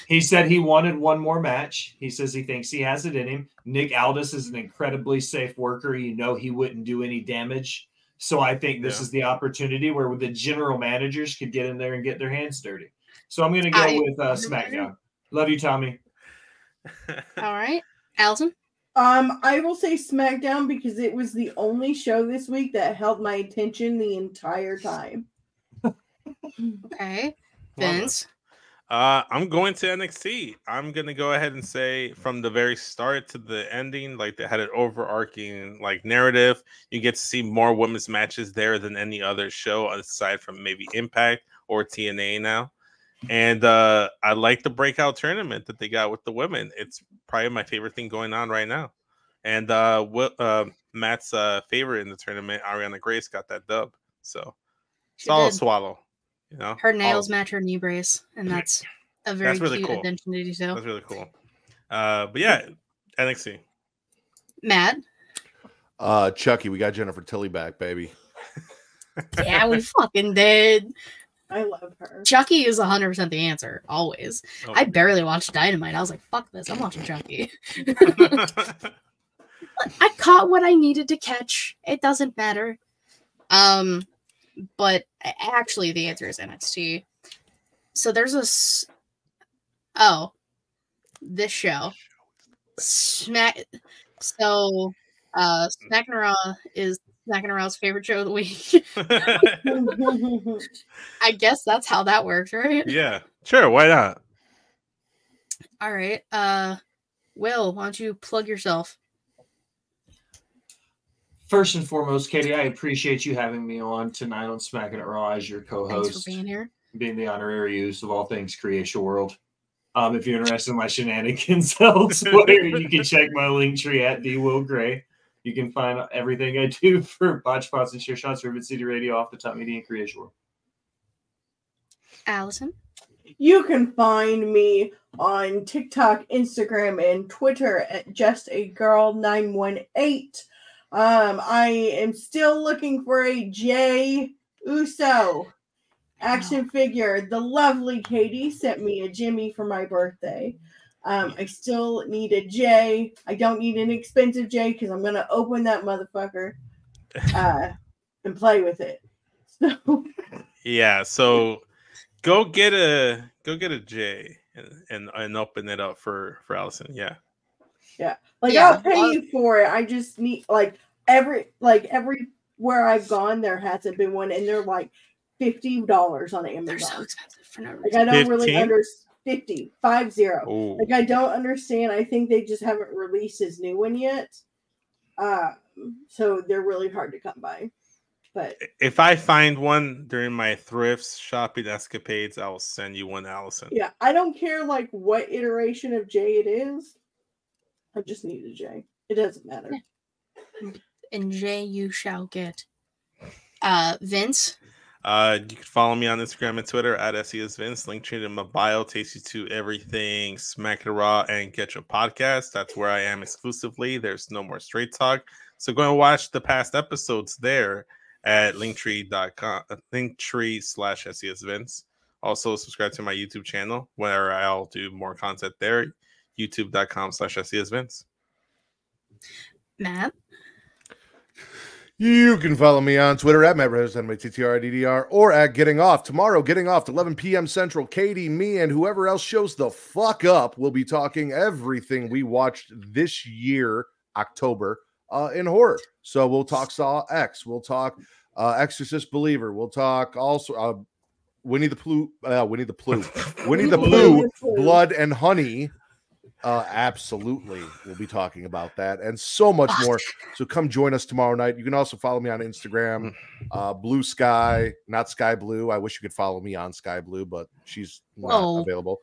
he said he wanted one more match. He says he thinks he has it in him. Nick Aldis is an incredibly safe worker. You know he wouldn't do any damage. So I think this is the opportunity where the general managers could get in there and get their hands dirty. So I'm going to go with SmackDown. Love you, Tommy. All right. Allison? I will say SmackDown because it was the only show this week that held my attention the entire time. Okay. Vince? I'm going to NXT. I'm going to go ahead and say from the very start to the ending, like they had an overarching like narrative. You get to see more women's matches there than any other show aside from maybe Impact or TNA now. And I like the breakout tournament that they got with the women. It's probably my favorite thing going on right now. And Matt's favorite in the tournament, Ariana Grace, got that dub. So it's all a swallow. You know, her nails match her knee brace, and that's a very really cute cool. attention to detail. That's really cool. But yeah, NXT. Matt? Chucky, we got Jennifer Tilly back, baby. Yeah, we fucking did. I love her. Chucky is 100% the answer, always. Oh. I barely watched Dynamite. I was like, fuck this, I'm watching Chucky. I caught what I needed to catch. It doesn't matter. But actually, the answer is NXT. So there's this show. Smackin' It Raw is Smackin' It Raw's favorite show of the week. I guess that's how that works, right? Yeah, sure. Why not? All right. Will, why don't you plug yourself? First and foremost, Katie, I appreciate you having me on tonight on Smackin' It Raw as your co-host. Thanks for being here. Being the honorary use of all things Creation World. If you're interested in my shenanigans elsewhere, you can check my link tree at DWillGray. You can find everything I do for Botch Pots and Share Shots, Rivet City Radio, Off the Top Media, and Creation World. Allison? You can find me on TikTok, Instagram, and Twitter at JustAGirl918. I am still looking for a Jey Uso action figure. The lovely Katie sent me a Jimmy for my birthday. I still need a Jey. I don't need an expensive Jey because I'm gonna open that motherfucker and play with it. So yeah, so go get a Jey and open it up for Allison. Yeah. Yeah. I'll pay you for it. I just need everywhere I've gone, there hasn't been one, and they're like $50 on Amazon. They're so expensive for no reason. I don't really understand. 50. I don't understand. I think they just haven't released his new one yet. So they're really hard to come by. But if I find one during my thrifts shopping escapades, I will send you one, Allison. Yeah, I don't care what iteration of Jey it is. I just need a Jey. It doesn't matter. And Jey you shall get. Vince? You can follow me on Instagram and Twitter at SESVince. Link tree in my bio takes you to everything Smackin' It Raw and Get Your Podcast. That's where I am exclusively. There's no more straight talk. So go and watch the past episodes there at linktree.com/SESVince. Also subscribe to my YouTube channel where I'll do more content there. YouTube.com/SESVince. Matt? You can follow me on Twitter at MattRose, or at Getting Off. Tomorrow, Getting Off, 11 p.m. Central. Katie, me, and whoever else shows the fuck up will be talking everything we watched this year, October, in horror. So we'll talk Saw X. We'll talk Exorcist Believer. We'll talk also Winnie the Pooh, Blood and Honey. Absolutely. We'll be talking about that and so much more. So come join us tomorrow night. You can also follow me on Instagram, Blue Sky, not Sky Blue. I wish you could follow me on Sky Blue, but she's not available.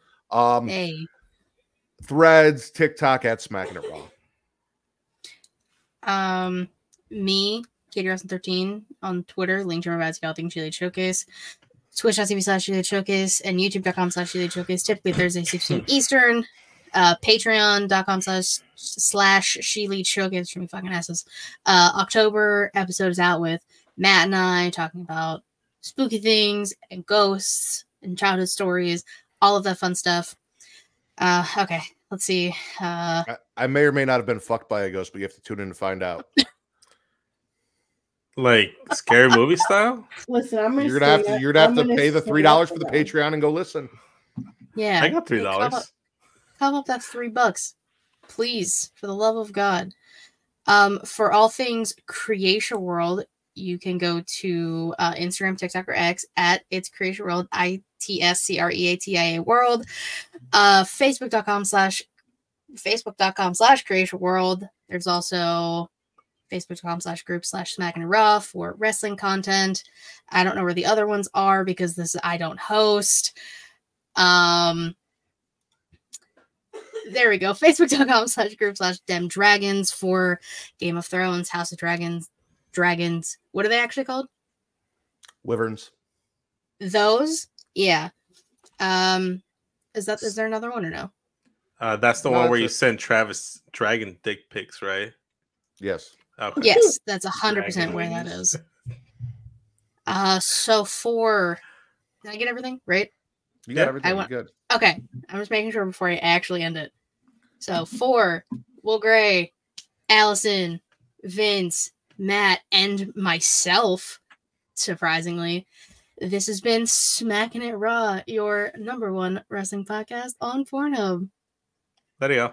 Threads, TikTok at Smackin' It Raw. Me, Katie13 on Twitter, link to my Bad Scouting Cheerlead Showcase, Twitch.tv/Cheerlead Showcase, and YouTube.com/Cheerlead Showcase, typically Thursday, 6 p.m. Eastern. Patreon.com/She Leads Showcase for me fucking asses. October episode is out with Matt and I talking about spooky things and ghosts and childhood stories. all of that fun stuff. Okay, let's see. I may or may not have been fucked by a ghost, but you have to tune in to find out. Like scary movie style? Listen, I'm gonna You're gonna have to pay the $3 for the Patreon and go listen. Yeah, I got $3. Come up, that's $3. Please, for the love of God. For all things Creation World, you can go to Instagram, TikTok, or X at It's Creation World, ITSCREATIA World. Facebook.com/Creation World. There's also Facebook.com/group/Smackin It Raw for wrestling content. I don't know where the other ones are because I don't host. There we go. Facebook.com/group/DemDragons for Game of Thrones, House of Dragons. What are they actually called? Wyverns. Those? Yeah. Is there another one or no? That's the one where you send Travis dragon dick pics, right? Yes. Okay. Yes, that's 100% where that is. So did I get everything right? You got everything. You're good. Okay, I'm just making sure before I actually end it. So for Will Gray, Allison, Vince, Matt, and myself, surprisingly, this has been Smackin It Raw, your #1 wrestling podcast on Pornhub. There you go.